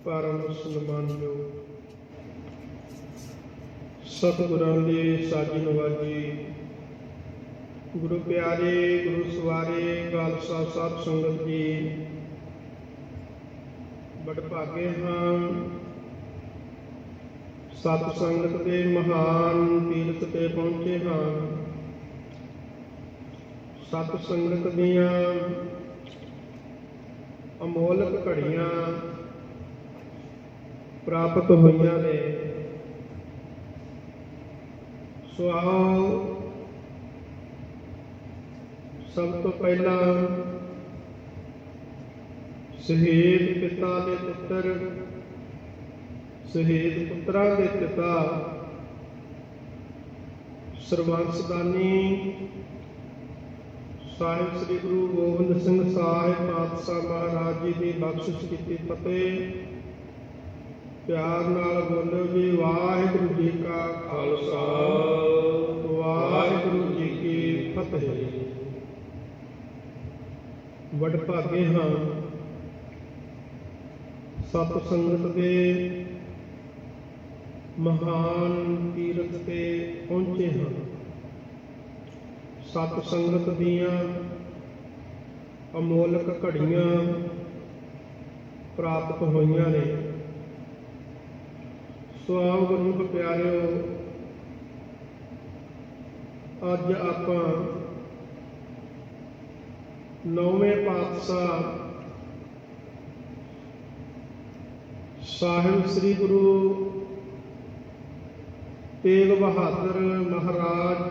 परम सन्मानजो सतगुरां दे साजी नवाजी गुरु प्यारे गुरु सवारे खालसा साध संगत जी बड़भागे हाँ सत संगत के महान तीरथ ते पहुंचे हाँ। सत संगत दियां अमोलक घड़ियां प्राप्त होइयां ने। सो आओ सब तो पहला शहीद पिता दे पुत्र शहीद पुत्रां दे पिता सरबंसदानी साहिब श्री गुरु गोबिंद सिंह साहिब पातशाह महाराज जी की बख्शिश की फतेह। प्यार नाल बोलो जी वाहिगुरू जी का खालसा वाहिगुरू जी की फतेह। वडभागे हाँ सत संगत के महान तीरथ ते पहुंचे हाँ। सत संगत दियां अमोलक घड़ियां प्राप्त होइयां ने। सो आओ गुरमुख प्यारिओ अज आपां नौवें पातशाह साहिब श्री गुरु तेग बहादुर महाराज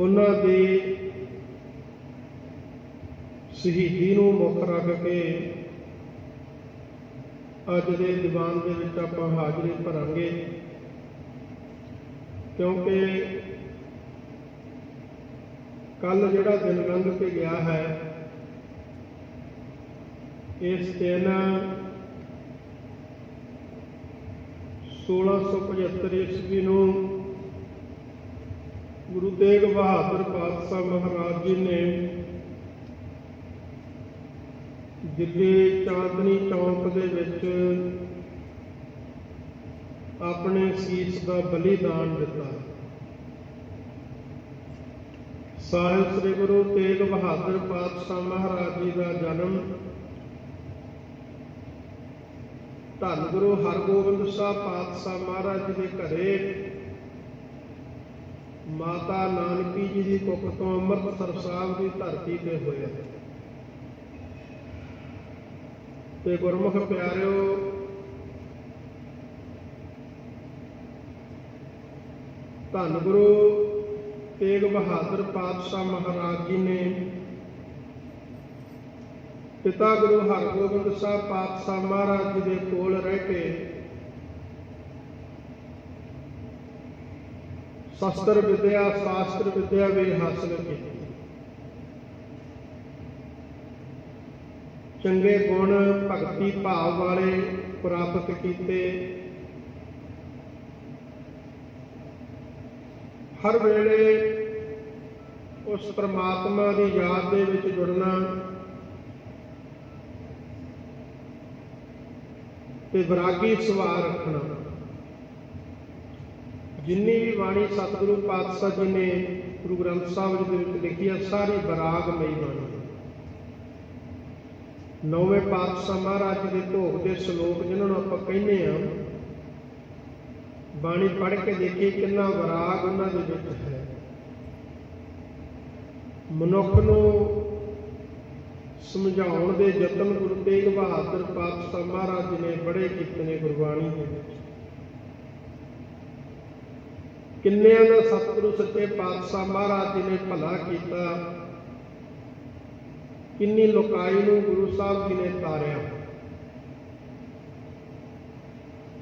उन्हां दी शहीदी नूं मुख रख के अज दे दीवान दे विच आपां हाज़री भरांगे, क्योंकि कल जिहड़ा दिन लंघ के गया है इस दिन 1675 ईस्वी नूं गुरु तेग बहादुर पातशाह महाराज जी ने दिल्ली चांदनी चौक दे विच अपने सीस का बलिदान दिता। साहिब श्री गुरु तेग बहादुर पातशाह महाराज जी का जन्म धन गुरु हरगोबिंद साहब पातशाह महाराज जी के घरे माता नानकी जी की कुख तो अमृतसर साहब की धरती ते होया। ते गुरमुख प्यारिओ धन गुरु तेग बहादुर पातशाह महाराज जी ने पिता गुरु हरगोबिंद साहब पातशाह महाराज जी के कोल रह के शस्त्र विद्या शास्त्र विद्या भी हासिल की। चंगे गुण भगती भाव वाले प्राप्त किए। हर वेले उस परमात्मा की याद दे विच जुड़ना ते वैरागी सुभाव रखना। जिन्नी भी बाणी सतगुरु पातशाह जी ने गुरु ग्रंथ साहिब जी दे विच लिखी है सारी वैरागमई बाणी। नौवें पातशाह महाराज जी के भोग के श्लोक जिन्होंने आप कहने बाणी पढ़ के देखिए कितना वैराग उन्होंने विच है। मनुख नूं समझाउण दे यतन गुरु तेग बहादुर पातशाह महाराज जी ने बड़े कीते ने गुरबाणी दे विच। किन्नियां दा सतगुरु सच्चे पातशाह महाराज जी ने भला कीता, किन्नी लोकाई नूं गुरु साहब जी ने तारिया।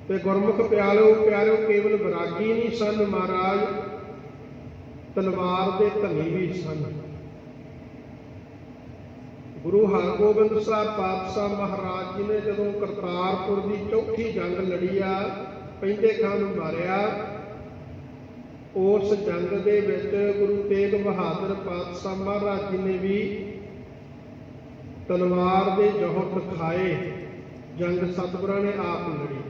ते गुरमुख प्यारिओ केवल वैरागी नहीं सन महाराज, तलवार दे धनी भी सन। गुरु हरगोबिंद साहब पातशाह महाराज जी ने जदों करतारपुर की चौथी जंग लड़ी आ, पेंदे खां नूं मारिया, उस जंग दे विच गुरु तेग बहादुर पातशाह महाराज जी ने भी ਤਲਵਾਰ ਦੇ ਜੋਹਰ ਖਾਏ, ਜੰਗ ਸਤਿਗੁਰਾਂ ਨੇ ਆਪ ਲੜੀ।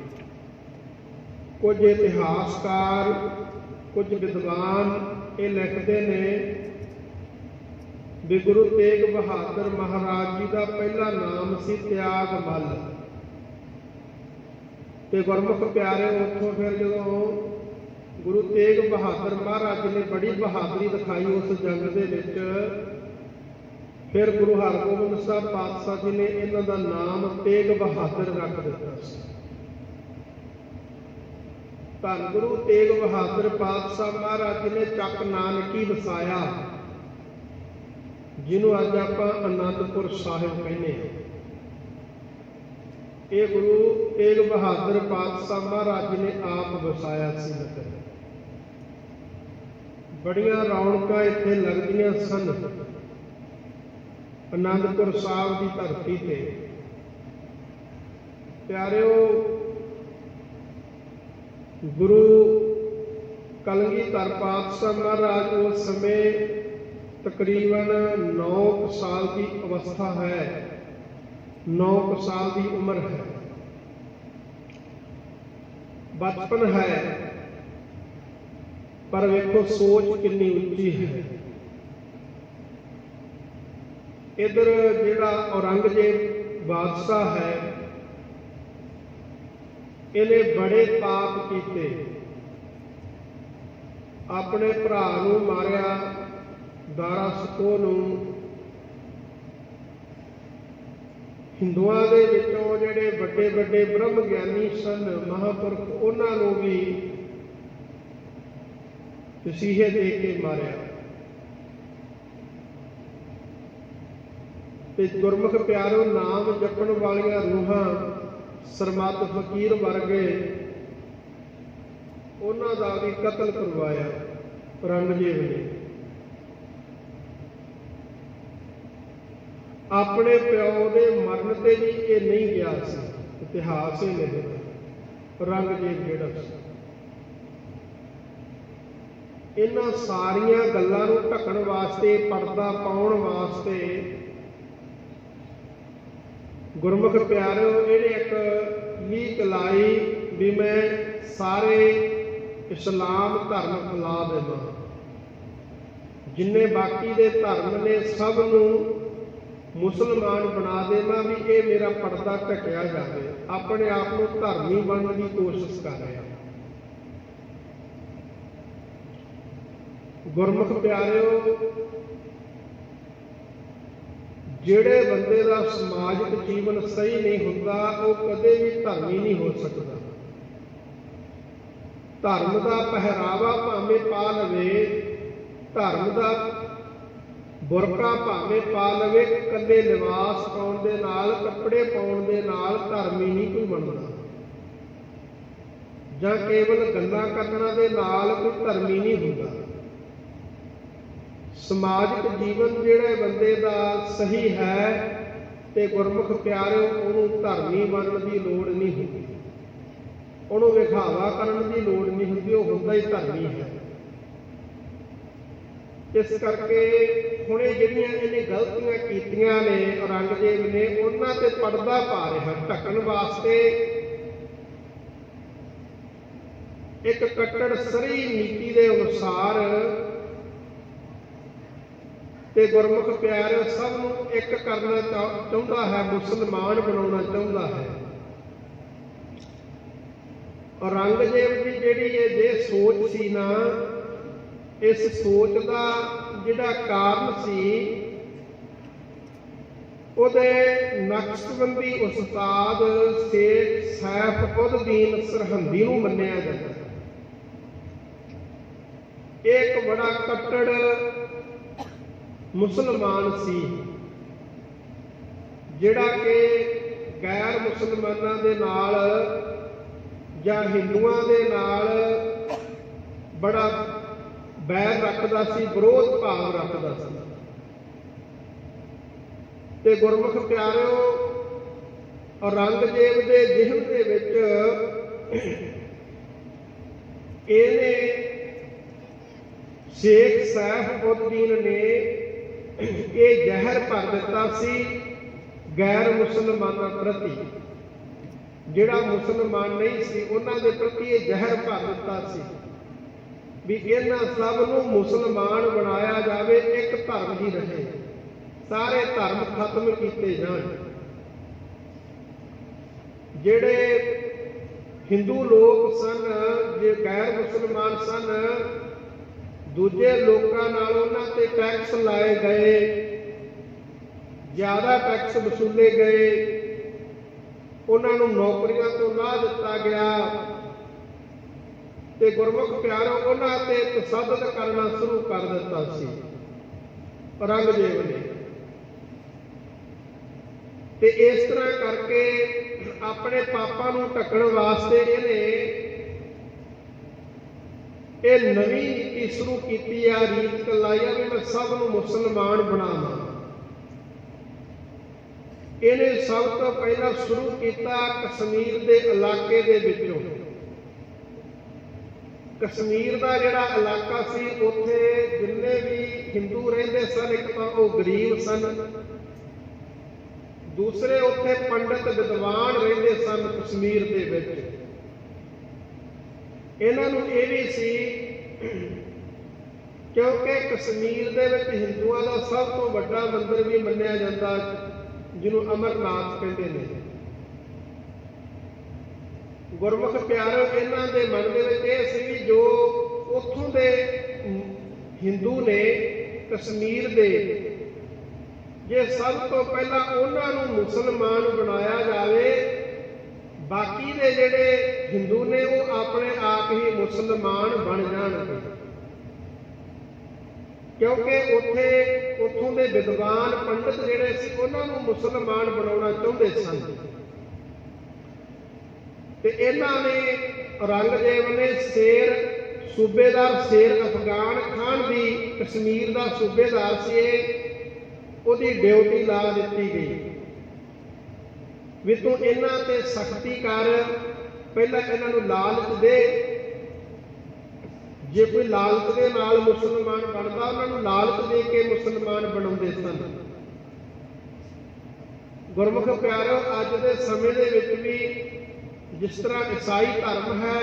ਕੁਝ ਇਤਿਹਾਸਕਾਰ, ਕੁਝ ਵਿਦਵਾਨ ਇਹ ਲਿਖਦੇ ਨੇ ਵੀ ਗੁਰੂ ਤੇਗ ਬਹਾਦਰ ਮਹਾਰਾਜ ਜੀ ਦਾ ਪਹਿਲਾ ਨਾਮ ਸੀ ਤਿਆਗ ਮੱਲ। ਤੇ ਗੁਰਮੁਖ ਪਿਆਰੇ ਉੱਥੋਂ ਫਿਰ ਜਦੋਂ ਗੁਰੂ ਤੇਗ ਬਹਾਦਰ ਮਹਾਰਾਜ ਜੀ ਨੇ ਬੜੀ ਬਹਾਦਰੀ ਦਿਖਾਈ ਉਸ ਜੰਗ ਦੇ ਵਿੱਚ, ਫਿਰ ਗੁਰੂ ਹਰਗੋਬਿੰਦ ਸਾਹਿਬ ਪਾਤਸ਼ਾਹ ਜੀ ਨੇ ਇਹਨਾਂ ਦਾ ਨਾਮ ਤੇਗ ਬਹਾਦਰ ਰੱਖ ਦਿੱਤਾ ਸੀ। ਧੰਨ ਗੁਰੂ ਤੇਗ ਬਹਾਦਰ ਪਾਤਸ਼ਾਹ ਮਹਾਰਾਜ ਜੀ ਨੇ ਚੱਕ ਨਾਨਕੀ ਵਸਾਇਆ, ਜਿਹਨੂੰ ਅੱਜ ਆਪਾਂ ਅਨੰਦਪੁਰ ਸਾਹਿਬ ਕਹਿੰਦੇ ਹਾਂ। ਇਹ ਗੁਰੂ ਤੇਗ ਬਹਾਦਰ ਪਾਤਸ਼ਾਹ ਮਹਾਰਾਜ ਜੀ ਨੇ ਆਪ ਵਸਾਇਆ ਸੀ ਨਗਰ। ਬੜੀਆਂ ਰੌਣਕਾਂ ਇੱਥੇ ਲੱਗਦੀਆਂ ਸਨ ਅਨੰਦਪੁਰ ਸਾਹਿਬ ਦੀ ਧਰਤੀ ਤੇ। ਪਿਆਰਿਓ, ਗੁਰੂ ਕਲਗੀਧਰ ਪਾਤਸ਼ਾਹ ਮਹਾਰਾਜ ਉਸ ਸਮੇਂ ਤਕਰੀਬਨ 9 ਸਾਲ ਦੀ ਅਵਸਥਾ ਹੈ, 9 ਸਾਲ ਦੀ ਉਮਰ ਹੈ, ਬਚਪਨ ਹੈ, ਪਰ ਵੇਖੋ ਸੋਚ ਕਿੰਨੀ ਉੱਚੀ ਹੈ। ਇਧਰ ਜਿਹੜਾ ਔਰੰਗਜ਼ੇਬ ਬਾਦਸ਼ਾਹ ਹੈ, ਇਹਨੇ ਬੜੇ ਪਾਪ ਕੀਤੇ, ਆਪਣੇ ਭਰਾ ਨੂੰ ਮਾਰਿਆ, ਦਾਰਾ ਸਤੋ ਨੂੰ। ਹਿੰਦੂਆਂ ਦੇ ਵਿੱਚੋਂ ਜਿਹੜੇ ਵੱਡੇ ਵੱਡੇ ਬ੍ਰਹਮ ਗਿਆਨੀ ਸਨ, ਮਹਾਂਪੁਰਖ, ਉਹਨਾਂ ਨੂੰ ਵੀ ਤਸੀਹੇ ਦੇ ਕੇ ਮਾਰਿਆ। ਤੇ ਗੁਰਮੁਖ ਪਿਆਰੋ, ਨਾਮ ਜਪਣ ਵਾਲੀਆਂ ਰੂਹਾਂ, ਸਰਮੱਤ ਫਕੀਰ ਵਰਗੇ, ਉਹਨਾਂ ਦਾ ਵੀ ਕਤਲ ਕਰਵਾਇਆ ਔਰੰਗਜ਼ੇਬ ਨੇ। ਆਪਣੇ ਪਿਓ ਦੇ ਮਰਨ ਤੇ ਵੀ ਇਹ ਨਹੀਂ ਗਿਆ ਸੀ, ਇਤਿਹਾਸ ਇਹ ਲਿਖਦਾ ਔਰੰਗਜ਼ੇਬ ਜਿਹੜਾ ਸੀ। ਇਹਨਾਂ ਸਾਰੀਆਂ ਗੱਲਾਂ ਨੂੰ ਢੱਕਣ ਵਾਸਤੇ, ਪਰਦਾ ਪਾਉਣ ਵਾਸਤੇ ਗੁਰਮੁਖ ਪਿਆਰਿਓ ਇਹਨੇ ਇੱਕ ਲੀਕ ਲਾਈ ਵੀ ਮੈਂ ਸਾਰੇ ਇਸਲਾਮ ਧਰਮ ਫੈਲਾ ਦੇਵਾਂ, ਜਿੰਨੇ ਬਾਕੀ ਦੇ ਧਰਮ ਨੇ ਸਭ ਨੂੰ ਮੁਸਲਮਾਨ ਬਣਾ ਦੇਵਾਂ, ਵੀ ਇਹ ਮੇਰਾ ਪਰਦਾ ਢਕਿਆ ਜਾਵੇ। ਆਪਣੇ ਆਪ ਨੂੰ ਧਰਮੀ ਬਣਨ ਦੀ ਕੋਸ਼ਿਸ਼ ਕਰ ਰਿਹਾ। ਗੁਰਮੁਖ ਪਿਆਰਿਓ, ਜਿਹੜੇ ਬੰਦੇ ਦਾ ਸਮਾਜਿਕ ਜੀਵਨ ਸਹੀ ਨਹੀਂ ਹੁੰਦਾ, ਉਹ ਕਦੇ ਵੀ ਧਰਮੀ ਨਹੀਂ ਹੋ ਸਕਦਾ। ਧਰਮ ਦਾ ਪਹਿਰਾਵਾ ਭਾਵੇਂ ਪਾ ਲਵੇ, ਧਰਮ ਦਾ ਬੁਰਕਾ ਭਾਵੇਂ ਪਾ ਲਵੇ, ਇਕੱਲੇ ਲਿਬਾਸ ਪਾਉਣ ਦੇ ਨਾਲ, ਕੱਪੜੇ ਪਾਉਣ ਦੇ ਨਾਲ ਧਰਮੀ ਨਹੀਂ ਕੋਈ ਬਣਦਾ, ਜਾਂ ਕੇਵਲ ਗੱਲਾਂ ਕਰਨ ਦੇ ਨਾਲ ਕੋਈ ਧਰਮੀ ਨਹੀਂ ਹੁੰਦਾ। ਸਮਾਜਿਕ ਜੀਵਨ ਜਿਹੜਾ ਬੰਦੇ ਦਾ ਸਹੀ ਹੈ, ਤੇ ਗੁਰਮੁਖ ਪਿਆਰਿਓ ਉਹਨੂੰ ਧਰਮੀ ਬਣਨ ਦੀ ਲੋੜ ਨਹੀਂ ਹੁੰਦੀ, ਉਹਨੂੰ ਵਿਖਾਵਾ ਕਰਨ ਦੀ ਲੋੜ ਨਹੀਂ ਹੁੰਦੀ, ਉਹ ਹੁੰਦਾ ਹੀ ਧਰਮੀ ਹੈ। ਇਸ ਕਰਕੇ ਹੁਣ ਇਹ ਜਿਹੜੀਆਂ ਇਹਨੇ ਗਲਤੀਆਂ ਕੀਤੀਆਂ ਨੇ ਔਰੰਗਜ਼ੇਬ ਨੇ, ਉਹਨਾਂ ਤੇ ਪਰਦਾ ਪਾ ਰਿਹਾ ਢੱਕਣ ਵਾਸਤੇ। ਇੱਕ ਕੱਟੜ ਸਰੀ ਨੀਤੀ ਦੇ ਅਨੁਸਾਰ ਤੇ ਗੁਰਮੁਖ ਪਿਆਰਿਓ ਸਭ ਨੂੰ ਇੱਕ ਕਰਨਾ ਚਾਹੁੰਦਾ ਹੈ, ਮੁਸਲਮਾਨ ਬਣਾਉਣਾ ਚਾਹੁੰਦਾ ਹੈ। ਔਰੰਗਜ਼ੇਬ ਦੀ ਜਿਹੜੀ ਇਹ ਜੇ ਸੋਚ ਸੀ ਨਾ, ਇਸ ਸੋਚ ਦਾ ਜਿਹੜਾ ਕਾਰਨ ਸੀ, ਉਹਦੇ ਨਕਸ਼ਬੰਦੀ ਉਸਤਾਦ ਸ਼ੇਖ ਸੈਫ-ਉਦ-ਦੀਨ ਸਰਹੰਦੀ ਨੂੰ ਮੰਨਿਆ ਜਾਂਦਾ। ਇਹ ਇੱਕ ਬੜਾ ਕੱਟੜ ਮੁਸਲਮਾਨ ਸੀ, ਜਿਹੜਾ ਕਿ ਗੈਰ ਮੁਸਲਮਾਨਾਂ ਦੇ ਨਾਲ ਜਾਂ ਹਿੰਦੂਆਂ ਦੇ ਨਾਲ ਬੜਾ ਬੈਰ ਰੱਖਦਾ ਸੀ, ਵਿਰੋਧ ਭਾਵ ਰੱਖਦਾ ਸੀ। ਤੇ ਗੁਰਮੁਖ ਪਿਆਰਿਓ, ਔਰੰਗਜ਼ੇਬ ਦੇ ਜ਼ਿਹਨ ਦੇ ਵਿੱਚ ਇਹਨੇ ਸ਼ੇਖ ਸੈਫ-ਉਦ-ਦੀਨ ਨੇ ਇਹ ਜ਼ਹਿਰ ਭਰ ਦਿੱਤਾ ਸੀ गैर मुसलमानों प्रति, जिहड़ा मुसलमान नहीं सी उन्हां दे प्रति ये जहर भर दिता सी भी इन्हां सब नूं मुसलमान बनाया जावे, एक धर्म ही रहे, सारे धर्म खत्म किए जाण। जिहड़े हिंदू लोग सन, जे गैर मुसलमान सन, दूजे लोगों नाल उन्हां ते टैक्स लाए गए, ज़्यादा टैक्स वसूले गए, उन्हां नूं नौकरियां तो ला दिता गया ते गुरमुख प्यारो उन्हां ते तसद्दुद करना शुरू कर दिता सी औरंगजेब ने। ते इस तरह करके अपने पापां नूं ढकण वास्ते ये नवीं नीति शुरू की, रीत लाई है भी मैं सब नूं मुसलमान बनावां। इन्हें सब तो पहला शुरू किया कश्मीर के इलाके दे विचों। कश्मीर का जिहड़ा इलाका सी उत्थे जिन्ने भी हिंदू रहिंदे सन, एक तो वो गरीब सन, दूसरे उत्थे पंडित विद्वान रहिंदे सन कश्मीर दे विच। इन्हां नूं इह भी सी क्योंकि कश्मीर दे विच हिंदुआं दा सब तो वड्डा मंदिर भी मन्निया जांदा जिन्हों अमरनाथ कहते हैं। गुरमुख प्यारो इन्हां दे मन दे विच इह सी भी जो उत्थों दे हिंदू ने कश्मीर दे, जे सब तो पहला उन्हां नूं मुसलमान बनाया जाए, बाकी दे जिहड़े हिंदू ने वो अपने आप ही मुसलमान बन जाणगे। क्योंकि उत्थों के विद्वान पंडित जिहड़े सी उन्हां नूं मुसलमान बनाउणा चाहुंदे सन। ते इन्हां ने औरंगजेब ने सूबेदार शेर अफगान खान दी, कश्मीर का सूबेदार सी, उहदी ड्यूटी ला दित्ती गई भी तूं इन्हां ते सख्ती कर, पहला इन्हां नूं लालच दे, जे कोई लालच के नाल मुसलमान बनता उन्होंने लालच दे के मुसलमान बनाते सन। गुरमुख प्यारो अज के समय दे विच भी जिस तरह ईसाई धर्म है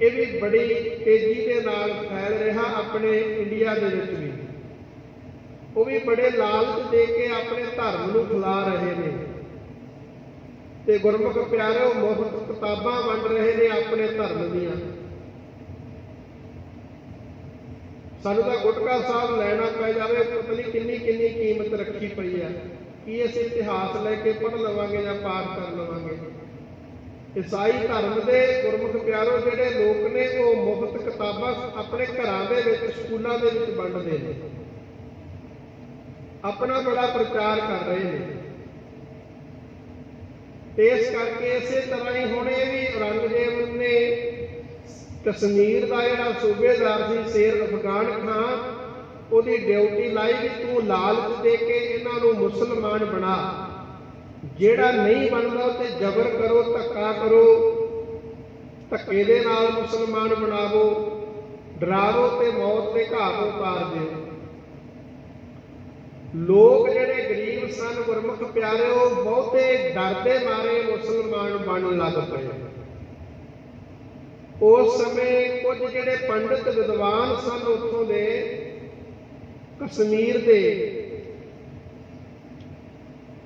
ये भी बड़ी तेजी के नाल फैल रहा अपने इंडिया दे विच भी, वो भी बड़े लालच दे के अपने धर्म नूं फैला रहे हैं। ते गुरमुख प्यारो मुफ्त किताबां वंड रहे हैं अपने धर्म दीआं। सानू तो गुटका साहब लैना पै जाए, पता नहीं किन्नी किन्नी कीमत रखी पई है, कि असीं इतिहास लैके पढ़ लवांगे या पाठ कर लवांगे। ईसाई धर्म के गुरमुख प्यारो जिहड़े लोग ने वो मुफ्त किताबां अपने घरां दे विच, स्कूलों के विच वंडदे ने, अपना बड़ा प्रचार कर रहे हैं। इस करके इसे तरह ही हुण इह भी औरंगजेब ने कश्मीर का जिहड़ा सूबेदार सी शेर अफगान खान, उहदी ड्यूटी लाई भी तू लालच दे के इन्हां नूं मुसलमान बना, जिहड़ा नहीं बनदा ते जबर करो, धक्का करो, धक्के दे नाल मुसलमान बनावो, डरावो ते मौत के घाट उतार दिओ। लोग जिहड़े गरीब सन गुरमुख प्यारे बहुते डरदे मारे मुसलमान बन लग पए। उस समय कुछ जिहड़े पंडित विद्वान सन उत्थों दे कश्मीर दे,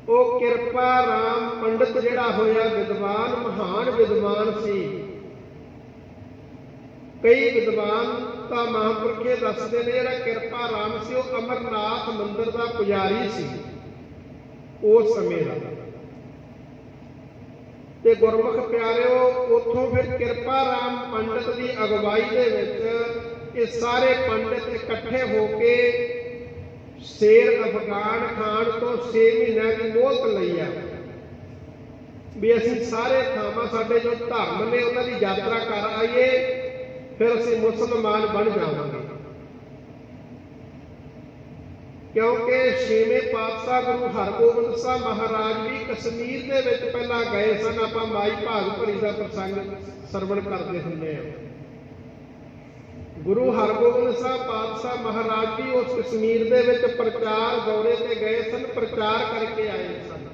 वो किरपा राम पंडित जिहड़ा होया विद्वान, महान विद्वान सी। कई विद्वान तो महापुरखे दसते ने जिहड़ा किरपा राम सी वो अमरनाथ मंदिर का पुजारी सी उस समय का। ते गुरमुख प्यारिओ उत्थों फिर किरपा राम पंडित की अगवाई दे विच ये सारे पंडित इकट्ठे होके शेर अफगान खान तो 6 महीनों की मोहलत लई आ भी असीं सारे थावां साडे जो धर्म ने उन्हां दी यात्रा कर आईए, फिर असीं मुसलमान बन जावांगे। क्योंकि 6वें पातशाह गुरु हरगोबिंद साहब महाराज भी कश्मीर के विच पहला गए सन। आपां माई भाग भरी का प्रसंग सरवण करते हुंदे आ। ਗੁਰੂ ਹਰਗੋਬਿੰਦ ਸਾਹਿਬ ਪਾਤਸ਼ਾਹ ਮਹਾਰਾਜ ਜੀ ਉਸ ਕਸ਼ਮੀਰ ਦੇ ਵਿੱਚ ਪ੍ਰਚਾਰ ਦੌਰੇ ਤੇ ਗਏ ਸਨ, ਪ੍ਰਚਾਰ ਕਰਕੇ ਆਏ ਸਨ।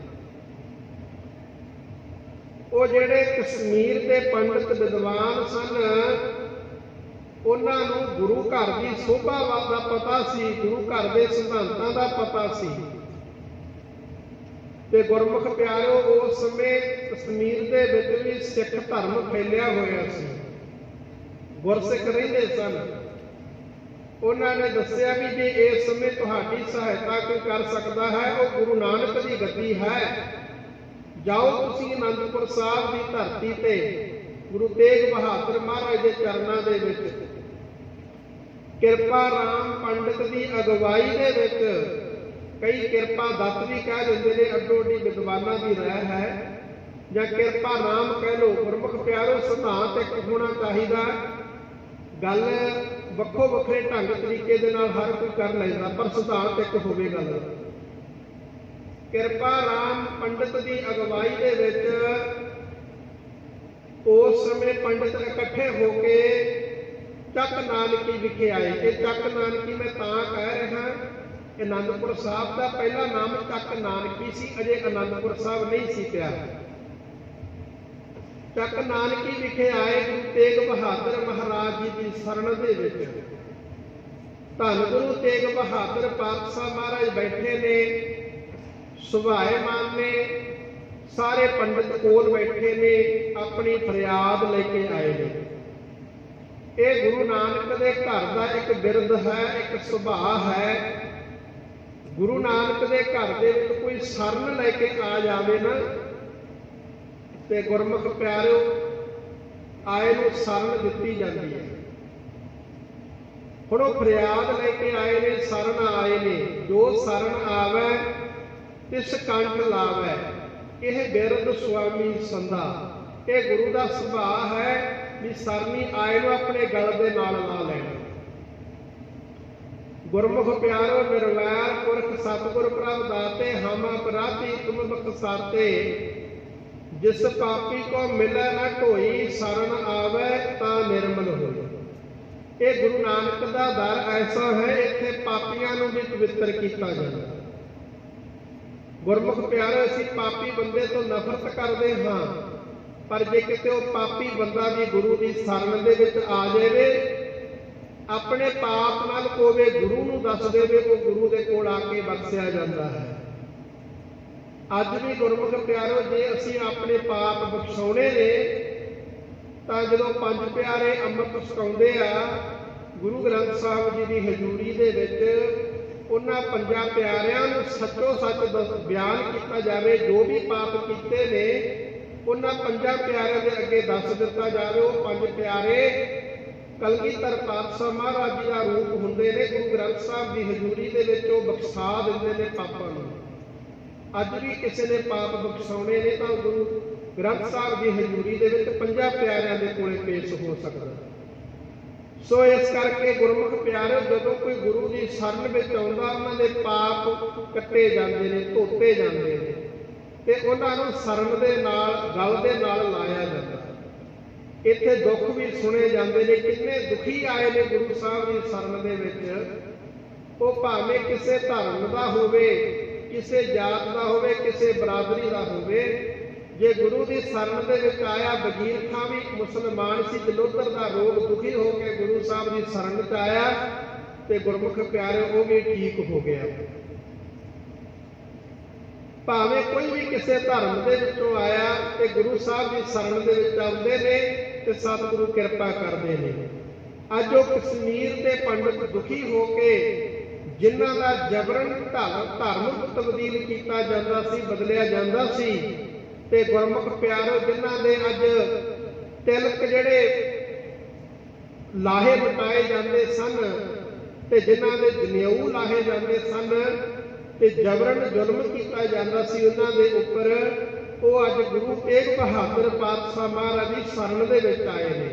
ਉਹ ਜਿਹੜੇ ਕਸ਼ਮੀਰ ਦੇ ਪੰਡਿਤ ਵਿਦਵਾਨ ਸਨ, ਉਹਨਾਂ ਨੂੰ ਗੁਰੂ ਘਰ ਦੀ ਸ਼ੋਭਾ ਦਾ ਪਤਾ ਸੀ, ਗੁਰੂ ਘਰ ਦੇ ਸਿਧਾਂਤਾਂ ਦਾ ਪਤਾ ਸੀ। ਤੇ ਗੁਰਮੁਖ ਪਿਆਰਿਓ, ਉਸ ਸਮੇਂ ਕਸ਼ਮੀਰ ਦੇ ਵਿੱਚ ਵੀ ਸਿੱਖ ਧਰਮ ਫੈਲਿਆ ਹੋਇਆ ਸੀ, ਗੁਰਸਿੱਖ ਰਹਿੰਦੇ ਸਨ। ਉਹਨਾਂ ਨੇ ਦੱਸਿਆ ਵੀ ਜੇ ਇਸ ਸਮੇਂ ਤੁਹਾਡੀ ਸਹਾਇਤਾ ਕੋਈ ਕਰ ਸਕਦਾ ਹੈ, ਉਹ ਗੁਰੂ ਨਾਨਕ ਦੀ ਗੱਦੀ ਹੈ। ਜਾਓ ਤੁਸੀਂ ਅਨੰਦਪੁਰ ਸਾਹਿਬ ਦੀ ਧਰਤੀ ਤੇ ਗੁਰੂ ਤੇਗ ਬਹਾਦਰ ਮਹਾਰਾਜ ਦੇ ਚਰਨਾਂ ਦੇ ਵਿੱਚ ਕਿਰਪਾ ਰਾਮ ਪੰਡਿਤ ਦੀ ਅਗਵਾਈ ਦੇ ਵਿੱਚ, ਕਈ ਕਿਰਪਾ ਦੱਤ ਵੀ ਕਹਿ ਦਿੰਦੇ ਨੇ, ਅੱਡੋ ਅੱਡੀ ਵਿਦਵਾਨਾਂ ਦੀ ਰਾਏ ਹੈ, ਜਾਂ ਕਿਰਪਾ ਰਾਮ ਕਹਿ ਲਓ। ਗੁਰਮੁਖ ਪਿਆਰੋ, ਸਿਧਾਂਤ ਇੱਕ ਹੋਣਾ ਚਾਹੀਦਾ। ਗੱਲ ਵੱਖੋ ਵੱਖਰੇ ਢੰਗ ਤਰੀਕੇ ਦੇ ਨਾਲ ਹਰ ਕੋਈ ਕਰ ਲੈਂਦਾ, ਪਰ ਸਿਧਾਂਤ ਇੱਕ ਹੋਵੇ ਗੱਲ। ਕਿਰਪਾ ਰਾਮ ਪੰਡਿਤ ਦੀ ਅਗਵਾਈ ਦੇ ਵਿੱਚ ਉਸ ਸਮੇਂ ਪੰਡਿਤ ਇਕੱਠੇ ਹੋ ਕੇ ਚੱਕ ਨਾਨਕੀ ਵਿਖੇ ਆਏ। ਇਹ ਚੱਕ ਨਾਨਕੀ ਮੈਂ ਤਾਂ ਕਹਿ ਰਿਹਾ, ਅਨੰਦਪੁਰ ਸਾਹਿਬ ਦਾ ਪਹਿਲਾ ਨਾਮ ਚੱਕ ਨਾਨਕੀ ਸੀ, ਅਜੇ ਅਨੰਦਪੁਰ ਸਾਹਿਬ ਨਹੀਂ ਸੀ ਪਿਆ। ਚੱਕ ਨਾਨਕੀ ਵਿਖੇ ਆਏ ਗੁਰੂ ਤੇਗ ਬਹਾਦਰ ਮਹਾਰਾਜ ਜੀ ਦੀ ਸ਼ਰਨ ਦੇ ਵਿੱਚ। ਧੰਨ ਗੁਰੂ ਤੇਗ ਬਹਾਦਰ ਪਾਤਸ਼ਾਹ ਮਹਾਰਾਜ ਬੈਠੇ ਨੇ, ਸੁਭਾਏਮਾਨ ਨੇ, ਸਾਰੇ ਪੰਡਿਤ ਕੋਲ ਬੈਠੇ ਨੇ, ਆਪਣੀ ਫਰਿਆਦ ਲੈ ਕੇ ਆਏ ਨੇ। ਇਹ ਗੁਰੂ ਨਾਨਕ ਦੇ ਘਰ ਦਾ ਇੱਕ ਬਿਰਦ ਹੈ, ਇੱਕ ਸੁਭਾਅ ਹੈ। ਗੁਰੂ ਨਾਨਕ ਦੇ ਘਰ ਦੇ ਵਿੱਚ ਕੋਈ ਸ਼ਰਨ ਲੈ ਕੇ ਆ ਜਾਵੇ ਨਾ, ਤੇ ਗੁਰਮੁਖ ਪਿਆਰਿਓ, ਆਏ ਨੂੰ ਸ਼ਰਨ ਦਿੱਤੀ ਜਾਂਦੀ ਹੈ। ਹੁਣ ਉਹ ਫਰਿਆਦ ਲੈ ਕੇ ਆਏ ਨੇ, ਸ਼ਰਨ ਆਏ ਨੇ। ਜੋ ਸ਼ਰਨ ਆਵੇ ਤਿਸ ਕੰਠ ਲਾਵੇ, ਇਹ ਬਿਰਦ ਸੁਆਮੀ ਸੰਧਾ। ਇਹ ਗੁਰੂ ਦਾ ਸੁਭਾਅ ਹੈ ਵੀ ਸਰਨੀ ਆਏ ਨੂੰ ਆਪਣੇ ਗਲ ਦੇ ਨਾਲ ਲਾ ਲੈਣਾ। ਗੁਰਮੁਖ ਪਿਆਰੋ, ਨਿਰਵੈਰ ਪੁਰਖ ਸਤਿਗੁਰ ਪ੍ਰਭ ਦਾਤੇ, ਹਮ ਅਪਰਾਧੀ ਤੁਮ ਬਖਸ਼ਾਤੇ। ਜਿਸ ਪਾਪੀ ਕੋ ਮਿਲੈ ਨਾ ਢੋਈ, ਸ਼ਰਨ ਆਵੇ ਤਾਂ ਨਿਰਮਲ ਹੋਈ। ਇਹ ਗੁਰੂ ਨਾਨਕ ਦਾ ਦਰ ਐਸਾ ਹੈ, ਇੱਥੇ ਪਾਪੀਆਂ ਨੂੰ ਵੀ ਪਵਿੱਤਰ ਕੀਤਾ ਜਾਂਦਾ। ਗੁਰਮੁਖ ਪਿਆਰੇ, ਅਸੀਂ ਪਾਪੀ ਬੰਦੇ ਤੋਂ ਨਫ਼ਰਤ ਕਰਦੇ ਹਾਂ, ਪਰ ਜੇ ਕਿਤੇ ਉਹ ਪਾਪੀ ਬੰਦਾ ਵੀ ਗੁਰੂ ਦੀ ਸ਼ਰਨ ਦੇ ਵਿੱਚ ਆ ਜਾਵੇ, ਆਪਣੇ ਪਾਪ ਨਾਲ ਕੋਵੇ, ਗੁਰੂ ਨੂੰ ਦੱਸ ਦੇਵੇ, ਉਹ ਗੁਰੂ ਦੇ ਕੋਲ ਆ ਕੇ ਬਖਸ਼ਿਆ ਜਾਂਦਾ ਹੈ। ਅੱਜ ਵੀ ਗੁਰਮੁਖ ਪਿਆਰੋ, ਜੇ ਅਸੀਂ ਆਪਣੇ ਪਾਪ ਬਖਸ਼ਾਉਣੇ ਨੇ, ਤਾਂ ਜਦੋਂ ਪੰਜ ਪਿਆਰੇ ਅੰਮ੍ਰਿਤ ਛਕਾਉਂਦੇ ਆ ਗੁਰੂ ਗ੍ਰੰਥ ਸਾਹਿਬ ਜੀ ਦੀ ਹਜ਼ੂਰੀ ਦੇ ਵਿੱਚ, ਉਹਨਾਂ ਪੰਜਾਂ ਪਿਆਰਿਆਂ ਨੂੰ ਸੱਚੋ ਸੱਚ ਬਿਆਨ ਕੀਤਾ ਜਾਵੇ। ਜੋ ਵੀ ਪਾਪ ਕੀਤੇ ਨੇ, ਉਹਨਾਂ ਪੰਜਾਂ ਪਿਆਰਿਆਂ ਦੇ ਅੱਗੇ ਦੱਸ ਦਿੱਤਾ ਜਾਵੇ। ਉਹ ਪੰਜ ਪਿਆਰੇ ਕਲਗੀਧਰ ਪਾਤਸ਼ਾਹ ਮਹਾਰਾਜ ਜੀ ਦਾ ਰੂਪ ਹੁੰਦੇ ਨੇ। ਗੁਰੂ ਗ੍ਰੰਥ ਸਾਹਿਬ ਦੀ ਹਜ਼ੂਰੀ ਦੇ ਵਿੱਚ ਉਹ ਬਖਸ਼ਾ ਦਿੰਦੇ ਨੇ ਪਾਪਾਂ ਨੂੰ। ਅੱਜ ਵੀ ਕਿਸੇ ਨੇ ਪਾਪ ਬਖਸ਼ਾਉਣੇ ਨੇ ਤਾਂ ਗੁਰੂ ਗ੍ਰੰਥ ਸਾਹਿਬ ਦੀ ਹਜ਼ੂਰੀ ਦੇ ਵਿੱਚ ਪੰਜਾਂ ਪਿਆਰਿਆਂ ਦੇ ਕੋਲੇ ਪੇਸ਼ ਹੋ ਸਕਦਾ। ਸੋ ਇਸ ਕਰਕੇ ਗੁਰਮੁਖ ਪਿਆਰੇ, ਜਦੋਂ ਕੋਈ ਗੁਰੂ ਦੀ ਸ਼ਰਨ ਵਿੱਚ ਆਉਂਦਾ, ਉਹਨਾਂ ਦੇ ਪਾਪ ਕੱਟੇ ਜਾਂਦੇ ਨੇ, ਧੋਤੇ ਜਾਂਦੇ ਨੇ, ਤੇ ਉਹਨਾਂ ਨੂੰ ਸ਼ਰਨ ਦੇ ਨਾਲ, ਗਲ ਦੇ ਨਾਲ ਲਾਇਆ ਜਾਂਦਾ। ਇੱਥੇ ਦੁੱਖ ਵੀ ਸੁਣੇ ਜਾਂਦੇ ਨੇ। ਕਿੰਨੇ ਦੁਖੀ ਆਏ ਨੇ ਗੁਰੂ ਸਾਹਿਬ ਦੀ ਸ਼ਰਨ ਦੇ ਵਿੱਚ। ਉਹ ਭਾਵੇਂ ਕਿਸੇ ਧਰਮ ਦਾ ਹੋਵੇ, ਕਿਸੇ ਜਾਤ ਦਾ ਹੋਵੇ, ਕਿਸੇ ਬਰਾਦਰੀ ਦਾ ਹੋਵੇ। ਜੇ ਗੁਰੂ ਦੀ ਸ਼ਰਨ ਦੇ ਵਿੱਚ ਆਇਆ, ਵਜ਼ੀਰ ਖਾਂ ਵੀ ਮੁਸਲਮਾਨ ਸੀ, ਜਲੋਧਰ ਦਾ ਰੋਗ ਦੁਖੀ ਹੋ ਕੇ ਗੁਰੂ ਸਾਹਿਬ ਦੀ ਸ਼ਰਨ 'ਚ ਆਇਆ, ਤੇ ਗੁਰਮੁਖ ਪਿਆਰੇ ਉਹ ਵੀ ਠੀਕ ਹੋ ਗਿਆ। ਭਾਵੇਂ ਕੋਈ ਵੀ ਕਿਸੇ ਧਰਮ ਦੇ ਵਿੱਚੋਂ ਆਇਆ, ਤੇ ਗੁਰੂ ਸਾਹਿਬ ਦੀ ਸ਼ਰਨ ਦੇ ਵਿੱਚ ਆਉਂਦੇ ਨੇ, ਤੇ ਸਤਿਗੁਰੂ ਕਿਰਪਾ ਕਰਦੇ ਨੇ। ਅੱਜ ਉਹ ਕਸ਼ਮੀਰ ਦੇ ਪੰਡਿਤ ਦੁਖੀ ਹੋ ਕੇ, ਜਿਨ੍ਹਾਂ ਦਾ ਜਬਰਨ ਧਰਮ ਤਬਦੀਲ ਕੀਤਾ ਜਾਂਦਾ ਸੀ, ਬਦਲਿਆ ਜਾਂਦਾ ਸੀ, ਤੇ ਗੁਰਮੁਖ ਪਿਆਰੋ, ਜਿਨ੍ਹਾਂ ਦੇ ਅੱਜ ਤਿਲਕ ਜਿਹੜੇ ਲਾਹੇ ਮਟਾਏ ਜਾਂਦੇ ਸਨ, ਤੇ ਜਿਨ੍ਹਾਂ ਦੇ ਜਨੇਊ ਲਾਹੇ ਜਾਂਦੇ ਸਨ, ਤੇ ਜਬਰਨ ਜ਼ੁਲਮ ਕੀਤਾ ਜਾਂਦਾ ਸੀ ਉਹਨਾਂ ਦੇ ਉੱਪਰ, ਉਹ ਅੱਜ ਗੁਰੂ ਤੇਗ ਬਹਾਦਰ ਪਾਤਸ਼ਾਹ ਮਹਾਰਾਜ ਦੀ ਸ਼ਰਨ ਦੇ ਵਿੱਚ ਆਏ ਨੇ।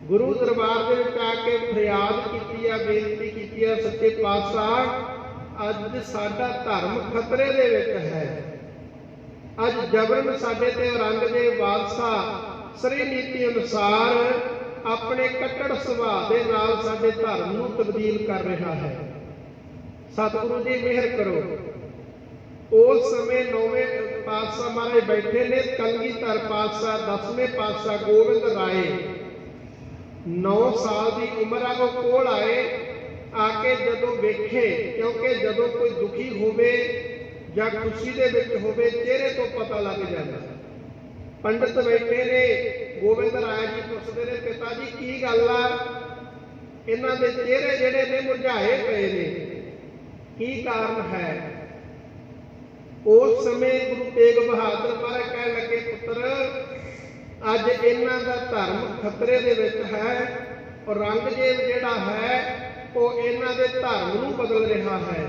ਗੁਰੂ ਦਰਬਾਰ ਦੇ ਵਿੱਚ ਆ ਕੇ ਫਰਿਆਦ ਕੀਤੀ ਆ, ਬੇਨਤੀ ਕੀਤੀ ਆ, ਸੱਚੇ ਪਾਤਸ਼ਾਹ, ਅੱਜ ਸਾਡਾ ਧਰਮ ਖਤਰੇ ਦੇ ਵਿੱਚ ਹੈ। ਅੱਜ ਜਬਰਨ ਸਾਡੇ ਤੇ ਰੰਗ ਦੇ ਵਾਰਸਾ ਸ੍ਰੀ ਨੀਤੀ ਅਨੁਸਾਰ ਆਪਣੇ ਕੱਟੜ ਸੁਭਾਅ ਦੇ ਨਾਲ ਸਾਡੇ ਧਰਮ ਨੂੰ ਤਬਦੀਲ ਕਰ ਰਿਹਾ ਹੈ। ਸਤਿਗੁਰੂ ਜੀ ਮਿਹਰ ਕਰੋ। ਉਸ ਸਮੇਂ 9ਵੇਂ ਪਾਤਸ਼ਾਹ ਮਹਾਰਾਜ ਬੈਠੇ ਨੇ, ਕਲਗੀਧਰ ਪਾਤਸ਼ਾਹ 10ਵੇਂ ਪਾਤਸ਼ਾਹ ਗੋਬਿੰਦ ਰਾਏ 9 ਸਾਲ ਦੀ ਉਮਰ ਆ, ਉਹ ਕੋਲ ਆਏ। ਆ ਕੇ ਜਦੋਂ ਵੇਖੇ, ਕਿਉਂਕਿ ਜਦੋਂ ਕੋਈ ਦੁਖੀ ਹੋਵੇ ਜਾਂ ਖੁਸ਼ੀ ਦੇ ਵਿੱਚ ਹੋਵੇ ਚਿਹਰੇ ਤੋਂ ਪਤਾ ਲੱਗ ਜਾਂਦਾ। ਪੰਡਿਤ ਬੈਠੇ ਨੇ, ਗੋਬਿੰਦ ਰਾਏ ਜੀ ਪੁੱਛਦੇ ਨੇ, ਪਿਤਾ ਜੀ ਕੀ ਗੱਲ ਆ? ਇਹਨਾਂ ਦੇ ਚਿਹਰੇ ਜਿਹੜੇ ਨੇ ਮੁਰਝਾਏ ਪਏ ਨੇ, ਕੀ ਕਾਰਨ ਹੈ? ਉਸ ਸਮੇਂ ਗੁਰੂ ਤੇਗ ਬਹਾਦਰ ਮਹਾਰਾਜ ਕਹਿਣ ਲੱਗੇ, ਪੁੱਤਰ ਅੱਜ ਇਹਨਾਂ ਦਾ ਧਰਮ ਖਤਰੇ ਦੇ ਵਿੱਚ ਹੈ, ਔਰ ਔਰੰਗਜ਼ੇਬ ਜਿਹੜਾ ਹੈ ਉਹ ਇਹਨਾਂ ਦੇ ਧਰਮ ਨੂੰ ਬਦਲ ਰਿਹਾ ਹੈ,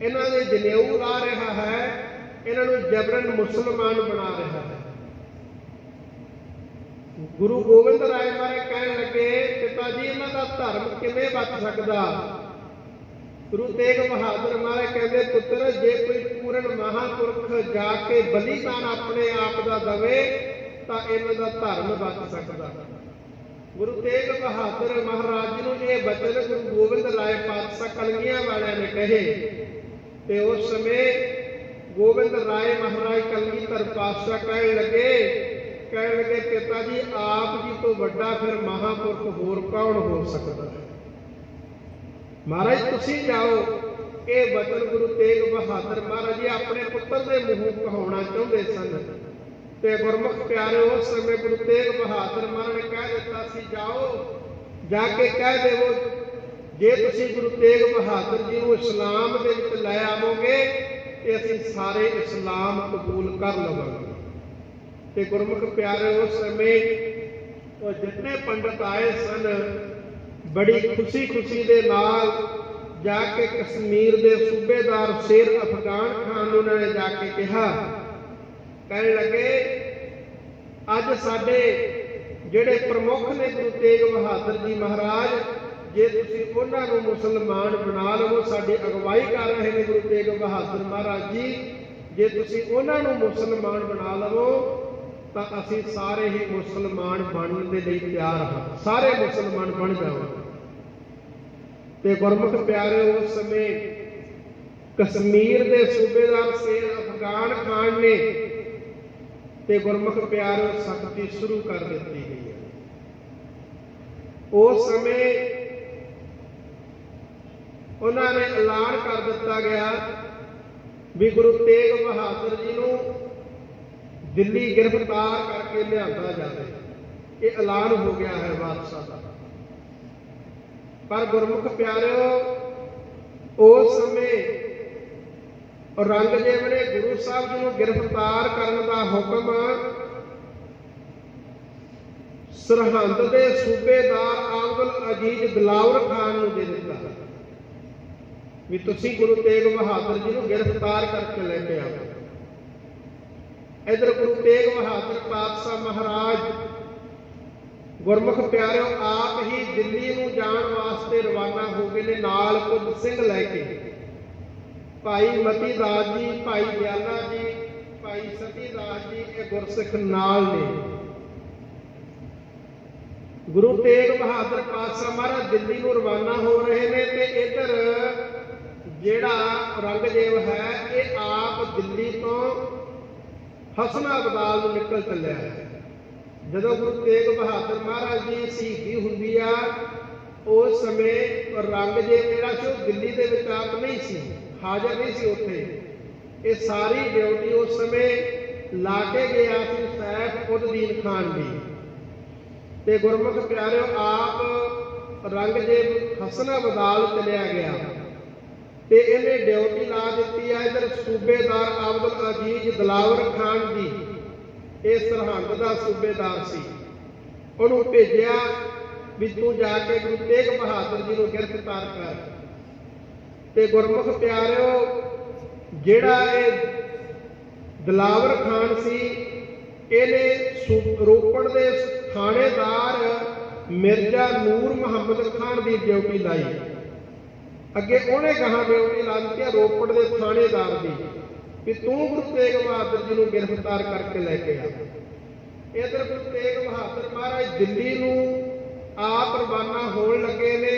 ਇਹਨਾਂ ਦੇ ਜਨੇਊ ਲਾ ਰਿਹਾ ਹੈ, ਇਹਨਾਂ ਨੂੰ ਜਬਰਨ ਮੁਸਲਮਾਨ ਬਣਾ ਰਿਹਾ ਹੈ। ਗੁਰੂ ਗੋਬਿੰਦ ਰਾਏ ਮਹਾਰਾਜ ਕਹਿਣ ਲੱਗੇ, ਪਿਤਾ ਜੀ ਇਹਨਾਂ ਦਾ ਧਰਮ ਕਿਵੇਂ ਬਚ ਸਕਦਾ? ਗੁਰੂ ਤੇਗ ਬਹਾਦਰ ਮਹਾਰਾਜ ਕਹਿੰਦੇ, ਪੁੱਤਰ ਜੇ ਕੋਈ ਪੂਰਨ ਮਹਾਂਪੁਰਖ ਜਾ ਕੇ ਬਲੀਦਾਨ ਆਪਣੇ ਆਪ ਦਾ ਦਵੇ ਤਾਂ ਇਹਨਾਂ ਦਾ ਧਰਮ ਬਚ ਸਕਦਾ। ਗੁਰੂ ਤੇਗ ਬਹਾਦਰ ਮਹਾਰਾਜ ਜੀ ਨੂੰ ਇਹ ਬਚਨ ਗੁਰੂ ਗੋਬਿੰਦ ਰਾਏ ਪਾਤਸ਼ਾਹ ਕਲਗੀਆਂ ਵਾਲਿਆਂ ਨੇ ਕਹੇ, ਤੇ ਉਸ ਸਮੇਂ ਗੋਬਿੰਦ ਰਾਏ ਮਹਾਰਾਜ ਕਲਗੀਧਰ ਪਾਤਸ਼ਾਹ ਕਹਿਣ ਲੱਗੇ ਪਿਤਾ ਜੀ ਆਪ ਜੀ ਤੋਂ ਵੱਡਾ ਫਿਰ ਮਹਾਂਪੁਰਖ ਹੋਰ ਕੌਣ ਹੋ ਸਕਦਾ ਹੈ? ਮਹਾਰਾਜ ਤੁਸੀਂ ਜਾਓ। ਇਹ ਬਚਨ ਗੁਰੂ ਤੇਗ ਬਹਾਦਰ ਮਹਾਰਾਜ ਜੀ ਆਪਣੇ ਪੁੱਤਰ ਦੇ ਮੂੰਹੋਂ ਕਹਾਉਣਾ ਚਾਹੁੰਦੇ ਸਨ, ਤੇ ਗੁਰਮੁਖ ਪਿਆਰੇ ਉਸ ਸਮੇਂ ਗੁਰੂ ਤੇਗ ਬਹਾਦਰ ਮਹਾਰਾਜ ਨੇ ਕਹਿ ਦਿੱਤਾ ਸੀ, ਜਾਓ ਜਾ ਕੇ ਕਹਿ ਦੇਵੋ ਜੇ ਤੁਸੀਂ ਗੁਰੂ ਤੇਗ ਬਹਾਦਰ ਜੀ ਨੂੰ ਇਸਲਾਮ ਦੇ ਵਿੱਚ ਲੈ ਆਵੋਗੇ ਤੇ ਅਸੀਂ ਸਾਰੇ ਇਸਲਾਮ ਕਬੂਲ ਕਰ ਲਵਾਂਗੇ। ਤੇ ਗੁਰਮੁਖ ਪਿਆਰੇ ਉਸ ਸਮੇਂ ਉਹ ਜਿੰਨੇ ਪੰਡਤ ਆਏ ਸਨ ਬੜੀ ਖੁਸ਼ੀ ਦੇ ਨਾਲ ਜਾ ਕੇ ਕਸ਼ਮੀਰ ਦੇ ਸੂਬੇਦਾਰ ਸ਼ੇਰ ਅਫਗਾਨ ਖਾਨ ਨੂੰ ਉਹਨਾਂ ਨੇ ਜਾ ਕੇ ਕਿਹਾ, ਕਹਿਣ ਲੱਗੇ ਅੱਜ ਸਾਡੇ ਜਿਹੜੇ ਪ੍ਰਮੁੱਖ ਨੇ ਗੁਰੂ ਤੇਗ ਬਹਾਦਰ ਜੀ ਮਹਾਰਾਜ, ਜੇ ਤੁਸੀਂ ਉਹਨਾਂ ਨੂੰ ਮੁਸਲਮਾਨ ਬਣਾ ਲਵੋ, ਸਾਡੀ ਅਗਵਾਈ ਕਰ ਰਹੇ ਨੇ ਗੁਰੂ ਤੇਗ ਬਹਾਦਰ ਮਹਾਰਾਜ ਜੀ, ਜੇ ਤੁਸੀਂ ਉਹਨਾਂ ਨੂੰ ਮੁਸਲਮਾਨ ਬਣਾ ਲਵੋ ਤਾਂ ਅਸੀਂ ਸਾਰੇ ਹੀ ਮੁਸਲਮਾਨ ਬਣਨ ਦੇ ਲਈ ਤਿਆਰ ਹਾਂ, ਸਾਰੇ ਮੁਸਲਮਾਨ ਬਣ ਜਾਵਾਂਗੇ। ਤੇ ਗੁਰਮੁਖ ਪਿਆਰੇ ਉਸ ਸਮੇਂ ਕਸ਼ਮੀਰ ਦੇ ਸੂਬੇਦਾਰ ਸ਼ੇਰ ਅਫਗਾਨ ਖਾਨ ਨੇ ਤੇ ਗੁਰਮੁਖ ਪਿਆਰੇ ਸਖਤੀ ਸ਼ੁਰੂ ਕਰ ਦਿੱਤੀ ਗਈ ਹੈ। ਉਸ ਸਮੇਂ ਉਹਨਾਂ ਨੇ ਐਲਾਨ ਕਰ ਦਿੱਤਾ ਗਿਆ ਵੀ ਗੁਰੂ ਤੇਗ ਬਹਾਦਰ ਜੀ ਨੂੰ ਦਿੱਲੀ ਗ੍ਰਿਫਤਾਰ ਕਰਕੇ ਲਿਆਂਦਾ ਜਾਵੇ। ਇਹ ਐਲਾਨ ਹੋ ਗਿਆ ਹੈ ਬਾਦਸ਼ਾਹ ਦਾ। ਪਰ ਗੁਰਮੁਖ ਪਿਆਰਿਓ ਉਸ ਸਮੇਂ ਔਰੰਗਜ਼ੇਬ ਨੇ ਗੁਰੂ ਸਾਹਿਬ ਜੀ ਨੂੰ ਗ੍ਰਿਫਤਾਰ ਕਰਨ ਦਾ ਹੁਕਮ ਸਰਹੰਦ ਦੇ ਸੂਬੇਦਾਰ ਅਬਦੁਲ ਅਜ਼ੀਜ਼ ਦਿਲਾਵਰ ਖਾਨ ਨੂੰ ਦੇ ਦਿੱਤਾ ਵੀ ਤੁਸੀਂ ਗੁਰੂ ਤੇਗ ਬਹਾਦਰ ਜੀ ਨੂੰ ਗ੍ਰਿਫਤਾਰ ਕਰਕੇ ਲੈ ਕੇ ਆਓ। ਇਧਰ ਗੁਰੂ ਤੇਗ ਬਹਾਦਰ ਪਾਤਸ਼ਾਹ ਮਹਾਰਾਜ ਗੁਰਮੁਖ ਪਿਆਰਿਓ ਆਪ ਹੀ ਦਿੱਲੀ ਨੂੰ ਜਾਣ ਵਾਸਤੇ ਰਵਾਨਾ ਹੋ ਗਏ ਨੇ, ਨਾਲ ਕੁਝ ਸਿੰਘ ਲੈ ਕੇ। ਭਾਈ ਮਤੀ ਦਾਸ ਜੀ, ਭਾਈ ਦਿਆਲਾ ਜੀ, ਭਾਈ ਸਤੀ ਦਾਸ ਜੀ, ਇਹ ਗੁਰਸਿੱਖ ਨਾਲ ਨੇ। ਗੁਰੂ ਤੇਗ ਬਹਾਦਰ ਪਾਤਸ਼ਾਹ ਮਹਾਰਾਜ ਦਿੱਲੀ ਨੂੰ ਰਵਾਨਾ ਹੋ ਰਹੇ ਨੇ ਤੇ ਇਧਰ ਜਿਹੜਾ ਔਰੰਗਜ਼ੇਬ ਹੈ ਇਹ ਆਪ ਦਿੱਲੀ ਤੋਂ ਹਸਨਾਬਾਦ ਨੂੰ ਨਿਕਲ ਚੱਲਿਆ ਹੈ। ਜਦੋਂ ਗੁਰੂ ਤੇਗ ਬਹਾਦਰ ਮਹਾਰਾਜ ਦੀ ਸ਼ਹੀਦੀ ਹੁੰਦੀ ਆ ਉਸ ਸਮੇਂ ਔਰੰਗਜ਼ੇਬ ਜਿਹੜਾ ਸੀ ਉਹ ਦਿੱਲੀ ਦੇ ਵਿੱਚ ਆਪ ਨਹੀਂ ਸੀ, ਹਾਜ਼ਰ ਨਹੀਂ ਸੀ ਉੱਥੇ। ਇਹ ਸਾਰੀ ਡਿਊਟੀ ਉਸ ਸਮੇਂ ਲਾ ਕੇ ਗਿਆ ਸੀ ਸੈਫ ਉਦ-ਦੀਨ ਖਾਨ ਦੀ। ਤੇ ਗੁਰਮੁਖ ਪਿਆਰਿਓ ਆਪ ਔਰੰਗਜ਼ੇਬ ਹਸਨਾਬਾਦ ਚਲਿਆ ਗਿਆ ਤੇ ਇਹਨੇ ਡਿਊਟੀ ਲਾ ਦਿੱਤੀ ਆ ਇਧਰ ਸੂਬੇਦਾਰ ਅਬਦੁਲ ਅਜ਼ੀਜ਼ ਦਿਲਾਵਰ ਖਾਨ ਦੀ। ਇਹ ਸਰਹੰਦ ਦਾ ਸੂਬੇਦਾਰ ਸੀ। ਉਹਨੂੰ ਭੇਜਿਆ ਵੀ ਤੂੰ ਜਾ ਕੇ ਗੁਰੂ ਤੇਗ ਬਹਾਦਰ ਜੀ ਨੂੰ ਗ੍ਰਿਫਤਾਰ ਕਰ। ਤੇ ਗੁਰਮੁਖ ਪਿਆਰਿਓ ਜਿਹੜਾ ਇਹ ਦਿਲਾਵਰ ਖਾਨ ਸੀ ਇਹਨੇ ਰੋਪੜ ਦੇ ਥਾਣੇਦਾਰ ਮਿਰਜ਼ਾ ਨੂਰ ਮੁਹੰਮਦ ਖਾਨ ਦੀ ਡਿਊਟੀ ਲਾਈ। ਅੱਗੇ ਉਹਨੇ ਕਹਾ ਡਿਊਟੀ ਲਾ ਦਿੱਤੀ ਰੋਪੜ ਦੇ ਥਾਣੇਦਾਰ ਦੀ ਵੀ ਤੂੰ ਗੁਰੂ ਤੇਗ ਬਹਾਦਰ ਜੀ ਨੂੰ ਗ੍ਰਿਫਤਾਰ ਕਰਕੇ ਲੈ ਕੇ ਆ। ਇਧਰ ਗੁਰੂ ਤੇਗ ਬਹਾਦਰ ਮਹਾਰਾਜ ਦਿੱਲੀ ਨੂੰ आप रवाना होण लगे ने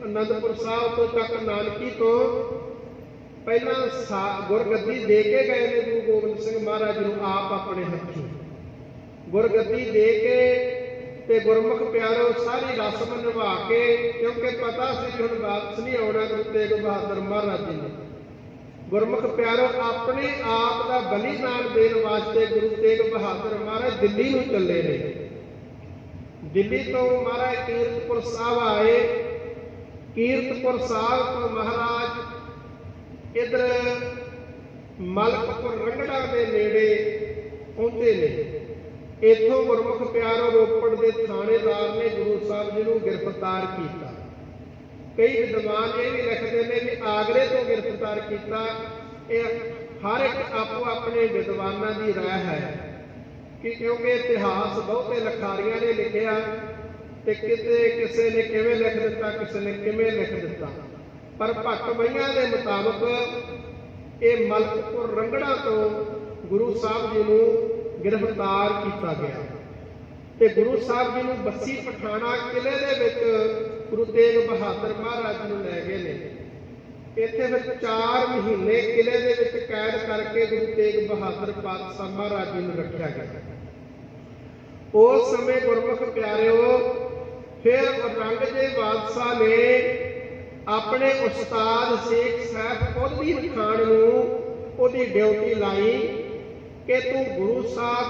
आनंदपुर साहब तो तक नानकी तो पहला गुरगद्दी दे के गए ने गुरु गोबिंद सिंह महाराज नूं आप अपने हत्थीं गुरगद्दी दे के ते गुरमुख प्यारो सारी रस्म निभा के, क्योंकि पता सी कि हुण वापस नहीं आउणा गुरु तेग बहादुर महाराज जी ने। गुरमुख प्यारो अपने आप का बलिदान देने वास्ते गुरु तेग बहादुर महाराज दिल्ली नूं चले ने। दिल्ली तो महाराज कीरतपुर साहब आए, कीरतपुर साहब तो महाराज इधर मलकपुर रंगड़ा के नेड़े पहुंचे ने। इथों गुरमुख प्यारो रोपड़ के थानेदार ने गुरु साहब जी को गिरफ्तार किया। कई विद्वान ये भी लिखते हैं कि आगरे तो गिरफ्तार किया। हर एक आपो अपने विद्वानों की राय है कि क्योंकि इतिहास बहुते लखारियां ने लिखिया ते किसी ने किवें लिख दिता, किसी ने किवें लिख दिता, पर भट्ट बईयां के मुताबक ये मलकपुर रंगड़ा तो गुरु साहब जी को गिरफ्तार किया गया ते गुरु साहब जी को बस्सी पठाना किले दे विच गुरु तेग बहादुर महाराज जी लै गए ने। इत्थे फिर 4 महीने किले दे विच कैद करके गुरु तेग बहादुर पातशाह महाराज जी को रखा गया। उस समय गुरमुख प्यारिओ फिर औरंगजेब बादशाह ने अपने उस्ताद शेख सैफुद्दीन खान नूं उहदी ड्यूटी लाई कि तू गुरु साहब,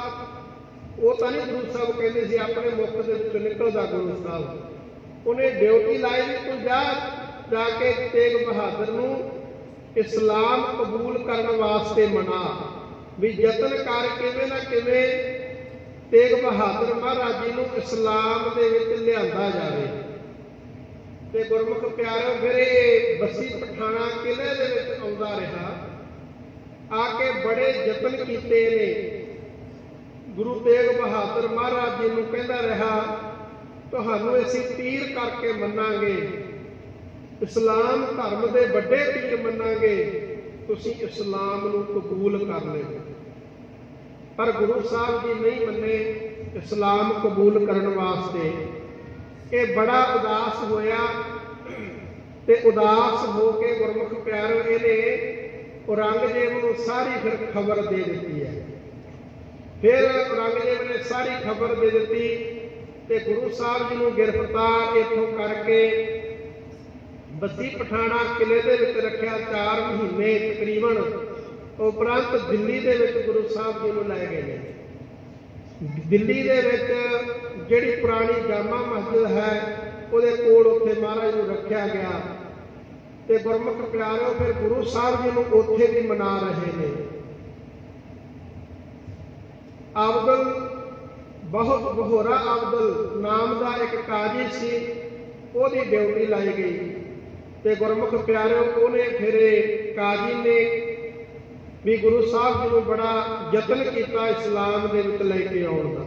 वो तो नहीं गुरु साहब कहते सी अपने मुख के विचों निकलदा गुरु साहब, उन्हें ड्यूटी लाई भी तू जाके तेग बहादुर नूं इस्लाम कबूल करने वास्ते मना, भी यतन कर किवें ना किवें तेग बहादुर महाराज जी नूं इस्लाम दे विच लिआंदा जावे। ते गुरमुख प्यारो फिर बस्सी पठाना किले दे विच आउंदा रहा। आके बड़े यतन किए ने। गुरु तेग बहादुर महाराज जी नूं कहंदा रहा तुहानूं असीं पीर करके मनांगे, इस्लाम धर्म दे वड्डे पीर मनांगे, तुसीं इस्लाम नूं कबूल कर लिओ। पर गुरु साहब जी नहीं मने इस्लाम कबूल करने वास्ते। ये बड़ा उदास होया ते उदास हो के गुरमुख प्यारो इहने औरंगजेब को सारी फिर खबर दे दी है। फिर औरंगजेब ने सारी खबर दे दी ते गुरु साहब जी को गिरफ्तार इथों करके बस्सी पठाना किले दे विच रखिया 4 महीने तकरीबन। उपरंत दिल्ली दे विच गुरु साहब जी को लै गए। दिल्ली दे विच जिहड़ी पुरानी जामा मस्जिद है उहदे कोल उत्थे महाराज नूं रखिया गया ते गुरमुख प्यारो फिर गुरु साहब जी को उत्थे भी मना रहे ने। अब्दुल बहुत बहोरा अब्दुल नाम का एक काजी सी, ओहदी ड्यूटी लाई गई ते गुरमुख प्यारो उन्हें फिर काजी ने भी गुरु साहब जी को बड़ा यतन किया इस्लाम दे विच लैके आउण दा।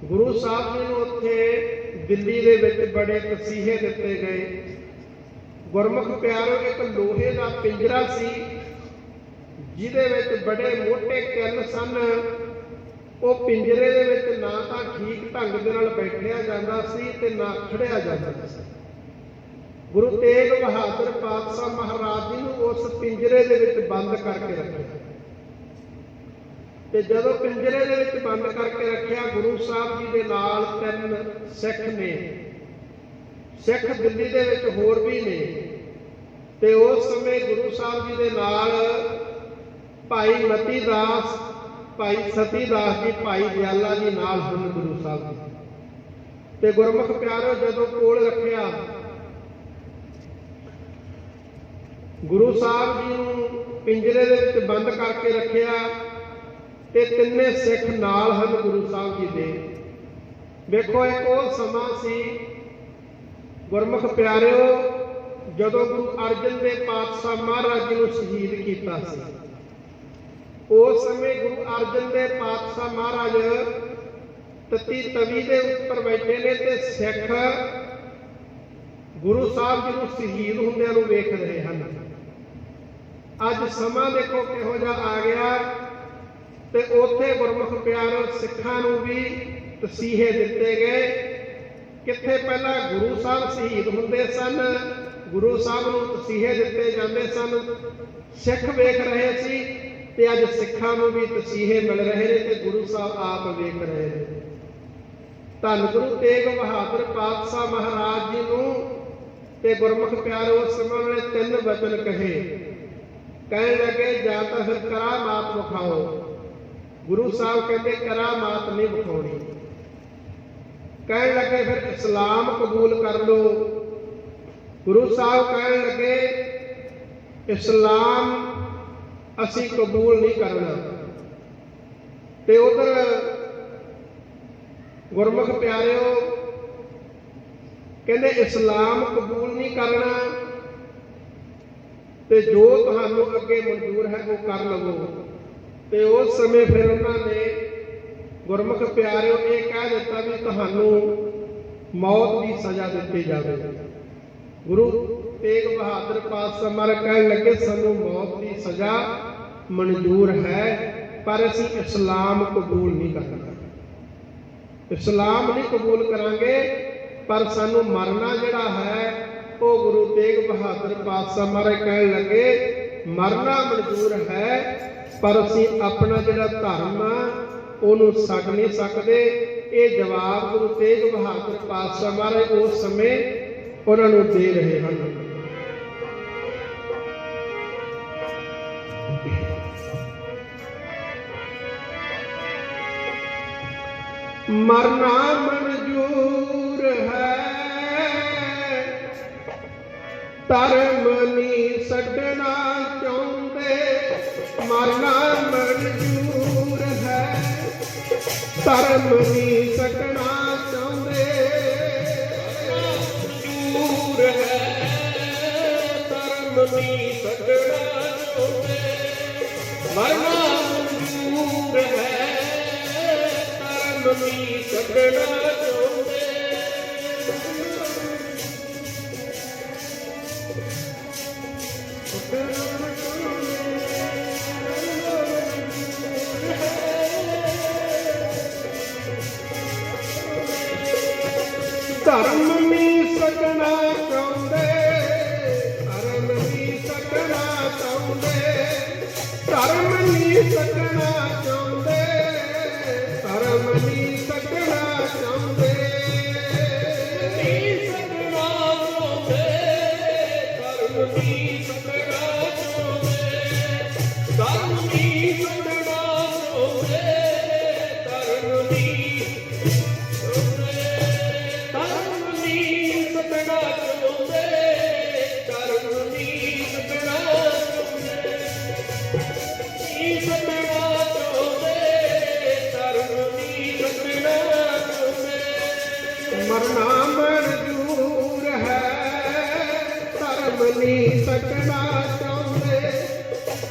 गुरु साहब जी को उत्थे दिल्ली दे विच बड़े तसीहे दिते गए। गुरमुख प्यारो एक लोहे का पिंजरा सी जिहदे विच बड़े मोटे किल सन। वो पिंजरे दे विच ना तां ठीक ढंग दे नाल बैठिया जांदा सी ते ना खड़िया जांदा सी। गुरु तेग बहादुर पातशाह महाराज जी नूं उस पिंजरे दे विच बंद करके रखिया ते जदों पिंजरे दे विच बंद करके रखिया गुरु साहब जी दे नाल 3 सिख ने। सिख दिल्ली दे विच होर भी ने ते उस समय गुरु साहब जी दे नाल भाई मती दास, भाई सती दास जी, भाई दयाला जी नाल हुण गुरु साहब जी ते गुरमुख प्यारो जदों कोल रखिया गुरु साहब जी नूं पिंजरे दे विच बंद करके रखिया ते 3 सिख नाल हन गुरु साहब जी दे। देखो एक वो समा सी गुरमुख प्यारिओ जदों गुरु अर्जन देव पातशाह महाराज जी को शहीद किया। उस समय गुरु अर्जन देव पातशाह महाराज तती तवी के उपर बैठे ने ते सिख गुरु साहब जी को शहीद होंदिआं नूं वेख रहे हैं। अज समा देखो किहो जिहा आ गया ते उत्थे गुरमुख प्यारो सिखां नूं भी तसीहे दिते गए ਕਿੱਥੇ ਪਹਿਲਾਂ ਗੁਰੂ ਸਾਹਿਬ ਸ਼ਹੀਦ ਹੁੰਦੇ ਸਨ, ਗੁਰੂ ਸਾਹਿਬ ਨੂੰ ਤਸੀਹੇ ਦਿੱਤੇ ਜਾਂਦੇ ਸਨ, ਸਿੱਖ ਵੇਖ ਰਹੇ ਸੀ, ਤੇ ਅੱਜ ਸਿੱਖਾਂ ਨੂੰ ਵੀ ਤਸੀਹੇ ਮਿਲ ਰਹੇ ਨੇ ਤੇ ਗੁਰੂ ਸਾਹਿਬ ਆਪ ਵੇਖ ਰਹੇ ਨੇ। ਧੰਨ ਗੁਰੂ ਤੇਗ ਬਹਾਦਰ ਪਾਤਸ਼ਾਹ ਮਹਾਰਾਜ ਜੀ ਨੂੰ ਤੇ ਗੁਰਮੁਖ ਪਿਆਰੋ ਉਸ ਸਮੇਂ ਵੇਲੇ 3 ਵਚਨ ਕਹੇ। ਕਹਿਣ ਲੱਗੇ ਜਾਂ ਤਾਂ ਫਿਰ ਕਰਾਮਾਤ ਵਿਖਾਓ। ਗੁਰੂ ਸਾਹਿਬ ਕਹਿੰਦੇ ਕਰਾਮਾਤ ਨਹੀਂ ਵਿਖਾਉਣੀ। ਕਹਿਣ ਲੱਗੇ ਫਿਰ ਇਸਲਾਮ ਕਬੂਲ ਕਰ ਲਓ। ਗੁਰੂ ਸਾਹਿਬ ਕਹਿਣ ਲੱਗੇ ਇਸਲਾਮ ਅਸੀਂ ਕਬੂਲ ਨਹੀਂ ਕਰਨਾ। ਤੇ ਉਧਰ ਗੁਰਮੁਖ ਪਿਆਰਿਓ ਕਹਿੰਦੇ ਇਸਲਾਮ ਕਬੂਲ ਨਹੀਂ ਕਰਨਾ ਤੇ ਜੋ ਤੁਹਾਨੂੰ ਅੱਗੇ ਮਨਜ਼ੂਰ ਹੈ ਉਹ ਕਰ ਲਵੋ। ਤੇ ਉਸ ਸਮੇਂ ਫਿਰ ਉਹਨਾਂ ਨੇ ਗੁਰਮੁਖ ਪਿਆਰਿਓ ਇਹ ਕਹਿ ਦਿੱਤਾ ਵੀ ਤੁਹਾਨੂੰ ਮੌਤ ਦੀ ਸਜ਼ਾ ਦਿੱਤੀ ਜਾਵੇ। ਗੁਰੂ ਤੇਗ ਬਹਾਦਰ ਪਾਤਸ਼ਾਹ ਮਹਾਰਾਜ ਕਹਿਣ ਲੱਗੇ ਸਾਨੂੰ ਮੌਤ ਦੀ ਸਜ਼ਾ ਮਨਜ਼ੂਰ ਹੈ ਪਰ ਅਸੀਂ ਇਸਲਾਮ ਕਬੂਲ ਨਹੀਂ ਕਰਨਾ। ਇਸਲਾਮ ਨਹੀਂ ਕਬੂਲ ਕਰਾਂਗੇ ਪਰ ਸਾਨੂੰ ਮਰਨਾ ਜਿਹੜਾ ਹੈ ਉਹ ਗੁਰੂ ਤੇਗ ਬਹਾਦਰ ਪਾਤਸ਼ਾਹ ਮਹਾਰਾਜ ਕਹਿਣ ਲੱਗੇ ਮਰਨਾ ਮਨਜ਼ੂਰ ਹੈ ਪਰ ਅਸੀਂ ਆਪਣਾ ਜਿਹੜਾ ਧਰਮ ਆ ਉਹਨੂੰ ਛੱਡ ਨਹੀਂ ਸਕਦੇ। ਇਹ ਜਵਾਬ ਗੁਰੂ ਤੇਗ ਬਹਾਦਰ ਪਾਤਸ਼ਾਹ ਮਹਾਰਾਜ ਉਸ ਸਮੇਂ ਉਹਨਾਂ ਨੂੰ ਦੇ ਰਹੇ ਹਨ। ਮਰਨਾ ਮਨਜ਼ੂਰ ਹੈ ਧਰਮ ਨਹੀਂ ਛੱਡਣਾ ਚਾਹੁੰਦੇ। ਮਰਨਾ ਮਨਜ਼ੂਰ ਹੈ ਧਰਮ ਨਹੀਂ ਛੱਡਣਾ ਚਾਹੁੰਦੇ। ਮਨਜ਼ੂਰ ਹੈ ਧਰਮ ਨਹੀਂ ਛੱਡਣਾ ਚਾਹੁੰਦੇ। ਮਰਨਾ ਮਨਜ਼ੂਰ ਹੈ ਧਰਮ ਨਹੀਂ ਛੱਡਣਾ ਚਾਹੁੰਦੇ। ਧਰਮ ਨਹੀਂ ਛੱਡਣਾ ਚਾਹੁੰਦੇ। ਧਰਮ ਨਹੀਂ ਛੱਡਣਾ ਚਾਹੁੰਦੇ। ਧਰਮ ਨਹੀਂ ਛੱਡਣਾ ਚਾਹੁੰਦੇ। ਧਰਮ ਨਹੀਂ ਛੱਡਣਾ ਚਾਹੁੰਦੇ। ਨਹੀਂ ਛੱਡਣਾ ਚਾਹੁੰਦੇ। ਧਰਮ ਨਹੀਂ ਛੱਡਣਾ ਚਾਹੁੰਦੇ। ਧਰਮ ਨਹੀਂ ਛੱਡਣਾ ਚਾਹੁੰਦੇ। ਧਰਮ ਨਹੀਂ ਮਰਨਾ ਮਨਜ਼ੂਰ ਹੈ ਧਰਮ ਨਹੀਂ ਛੱਡਣਾ ਚਾਹੁੰਦੇ।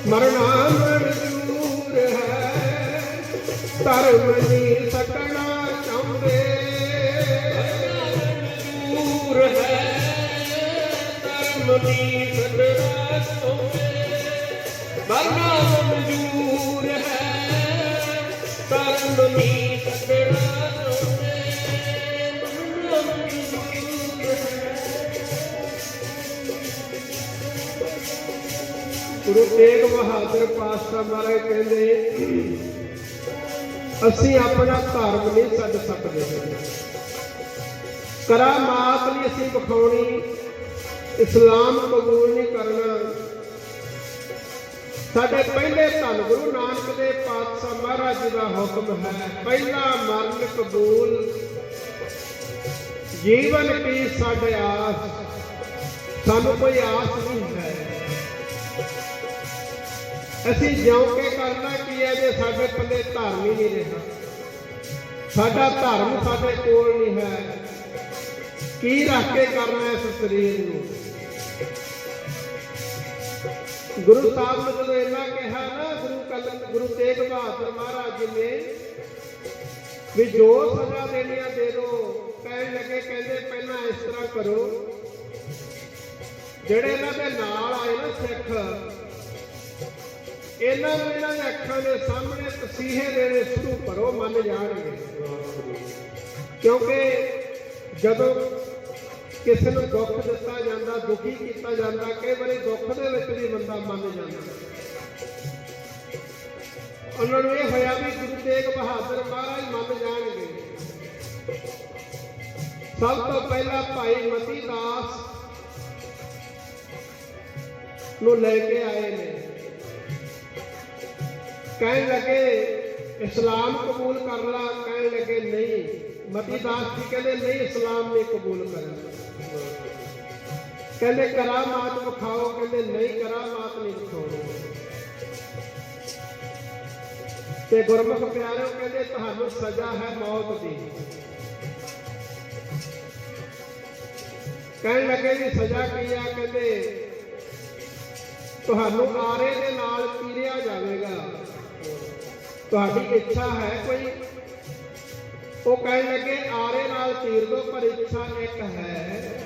ਮਰਨਾ ਮਨਜ਼ੂਰ ਹੈ ਧਰਮ ਨਹੀਂ ਛੱਡਣਾ ਚਾਹੁੰਦੇ। ਮਨਜ਼ੂਰ ਹੈ ਧਰਮ ਨਹੀਂ ਛੱਡਣਾ ਚਾਹੁੰਦੇ। ਮਰਨਾ ਮਨਜ਼ੂਰ ਹੈ ਧਰਮ ਨਹੀਂ ਛੱਡਣਾ ਚਾਹੁੰਦੇ। ਗੁਰੂ ਤੇਗ ਬਹਾਦਰ ਪਾਤਸ਼ਾਹ ਮਹਾਰਾਜ ਕਹਿੰਦੇ ਅਸੀਂ ਆਪਣਾ ਧਰਮ ਨਹੀਂ ਛੱਡ ਸਕਦੇ। ਕਰਾਮਾਤ ਨਹੀਂ ਅਸੀਂ ਵਿਖਾਉਣੀ। ਇਸਲਾਮ ਕਬੂਲ ਨਹੀਂ ਕਰਨਾ। ਸਾਡੇ ਪਹਿਲੇ ਧੰਨ ਗੁਰੂ ਨਾਨਕ ਦੇਵ ਪਾਤਸ਼ਾਹ ਮਹਾਰਾਜ ਜੀ ਦਾ ਹੁਕਮ ਹੈ ਪਹਿਲਾ ਮਰਨ ਕਬੂਲ ਜੀਵਨ ਕੀ ਸਾਡੇ ਆਸ। ਸਾਨੂੰ ਕੋਈ ਆਸ ਨਹੀਂ ਹੈ। ਅਸੀਂ ਜਿਉਂ ਕੇ ਕਰਨਾ ਕੀ ਹੈ ਜੇ ਸਾਡੇ ਪੱਲੇ ਧਰਮ ਹੀ ਨਹੀਂ ਰਿਹਾ। ਸਾਡਾ ਧਰਮ ਸਾਡੇ ਕੋਲ ਨਹੀਂ ਹੈ। ਕੀ ਰੱਖ ਕੇ ਕਰਨਾ ਇਸ ਸਰੀਰ ਨੂੰ। ਗੁਰੂ ਸਾਹਿਬ ਨੇ ਜਦੋਂ ਇੰਨਾ ਕਿਹਾ ਨਾ ਗੁਰੂ ਤੇਗ ਬਹਾਦਰ ਮਹਾਰਾਜ ਜੀ ਨੇ ਵੀ ਜੋ ਸਜ਼ਾ ਦੇਣੀ ਆ ਦੇ ਦੋ। ਕਹਿਣ ਲੱਗੇ ਕਹਿੰਦੇ ਪਹਿਲਾਂ ਇਸ ਤਰ੍ਹਾਂ ਕਰੋ ਜਿਹੜੇ ਇਹਨਾਂ ਦੇ ਨਾਲ ਆਏ ਨਾ ਸਿੱਖ ਇਹਨਾਂ ਨੂੰ ਇਹਨਾਂ ਦੇ ਅੱਖਾਂ ਦੇ ਸਾਹਮਣੇ ਤਸੀਹੇ ਦੇਣੇ ਸ਼ੁਰੂ ਕਰੋ ਮੰਨ ਜਾਣਗੇ। ਕਿਉਂਕਿ ਜਦੋਂ ਕਿਸੇ ਨੂੰ ਦੁੱਖ ਦਿੱਤਾ ਜਾਂਦਾ, ਦੁਖੀ ਕੀਤਾ ਜਾਂਦਾ, ਕਈ ਵਾਰੀ ਦੁੱਖ ਦੇ ਵਿੱਚ ਵੀ ਬੰਦਾ ਮੰਨ ਜਾਂਦਾ। ਉਹਨਾਂ ਨੂੰ ਇਹ ਹੋਇਆ ਵੀ ਗੁਰੂ ਤੇਗ ਬਹਾਦਰ ਮਹਾਰਾਜ ਮੰਨ ਜਾਣਗੇ। ਸਭ ਤੋਂ ਪਹਿਲਾਂ ਭਾਈ ਮਤੀ ਦਾਸ ਨੂੰ ਲੈ ਕੇ ਆਏ ਨੇ। ਕਹਿਣ ਲੱਗੇ ਇਸਲਾਮ ਕਬੂਲ ਕਰ ਲਾ, ਕਹਿਣ ਲੱਗੇ ਨਹੀਂ। ਮਤੀ ਦਾਸ ਜੀ ਕਹਿੰਦੇ ਨਹੀਂ, ਇਸਲਾਮ ਨਹੀਂ ਕਬੂਲ ਕਰਨਾ। ਕਹਿੰਦੇ ਕਰਾਮਾਤ ਵਿਖਾਓ, ਕਹਿੰਦੇ ਨਹੀਂ ਕਰਾਮਾਤ ਨਹੀਂ ਵਿਖਾਉਣੀ। ਤੇ ਗੁਰਮੁਖ ਪਿਆਰਿਓ ਕਹਿੰਦੇ ਤੁਹਾਨੂੰ ਸਜ਼ਾ ਹੈ ਮੌਤ ਦੀ। ਕਹਿਣ ਲੱਗੇ ਵੀ ਸਜ਼ਾ ਕੀ ਆ? ਕਹਿੰਦੇ ਤੁਹਾਨੂੰ ਆਰੇ ਦੇ ਨਾਲ ਚੀਰਿਆ ਜਾਵੇਗਾ, ਤੁਹਾਡੀ ਇੱਛਾ ਹੈ ਕੋਈ? ਉਹ ਕਹਿਣ ਲੱਗੇ ਆਰੇ ਨਾਲ ਚੀਰ ਦੋ, ਪਰ ਇੱਛਾ ਇੱਕ ਹੈ।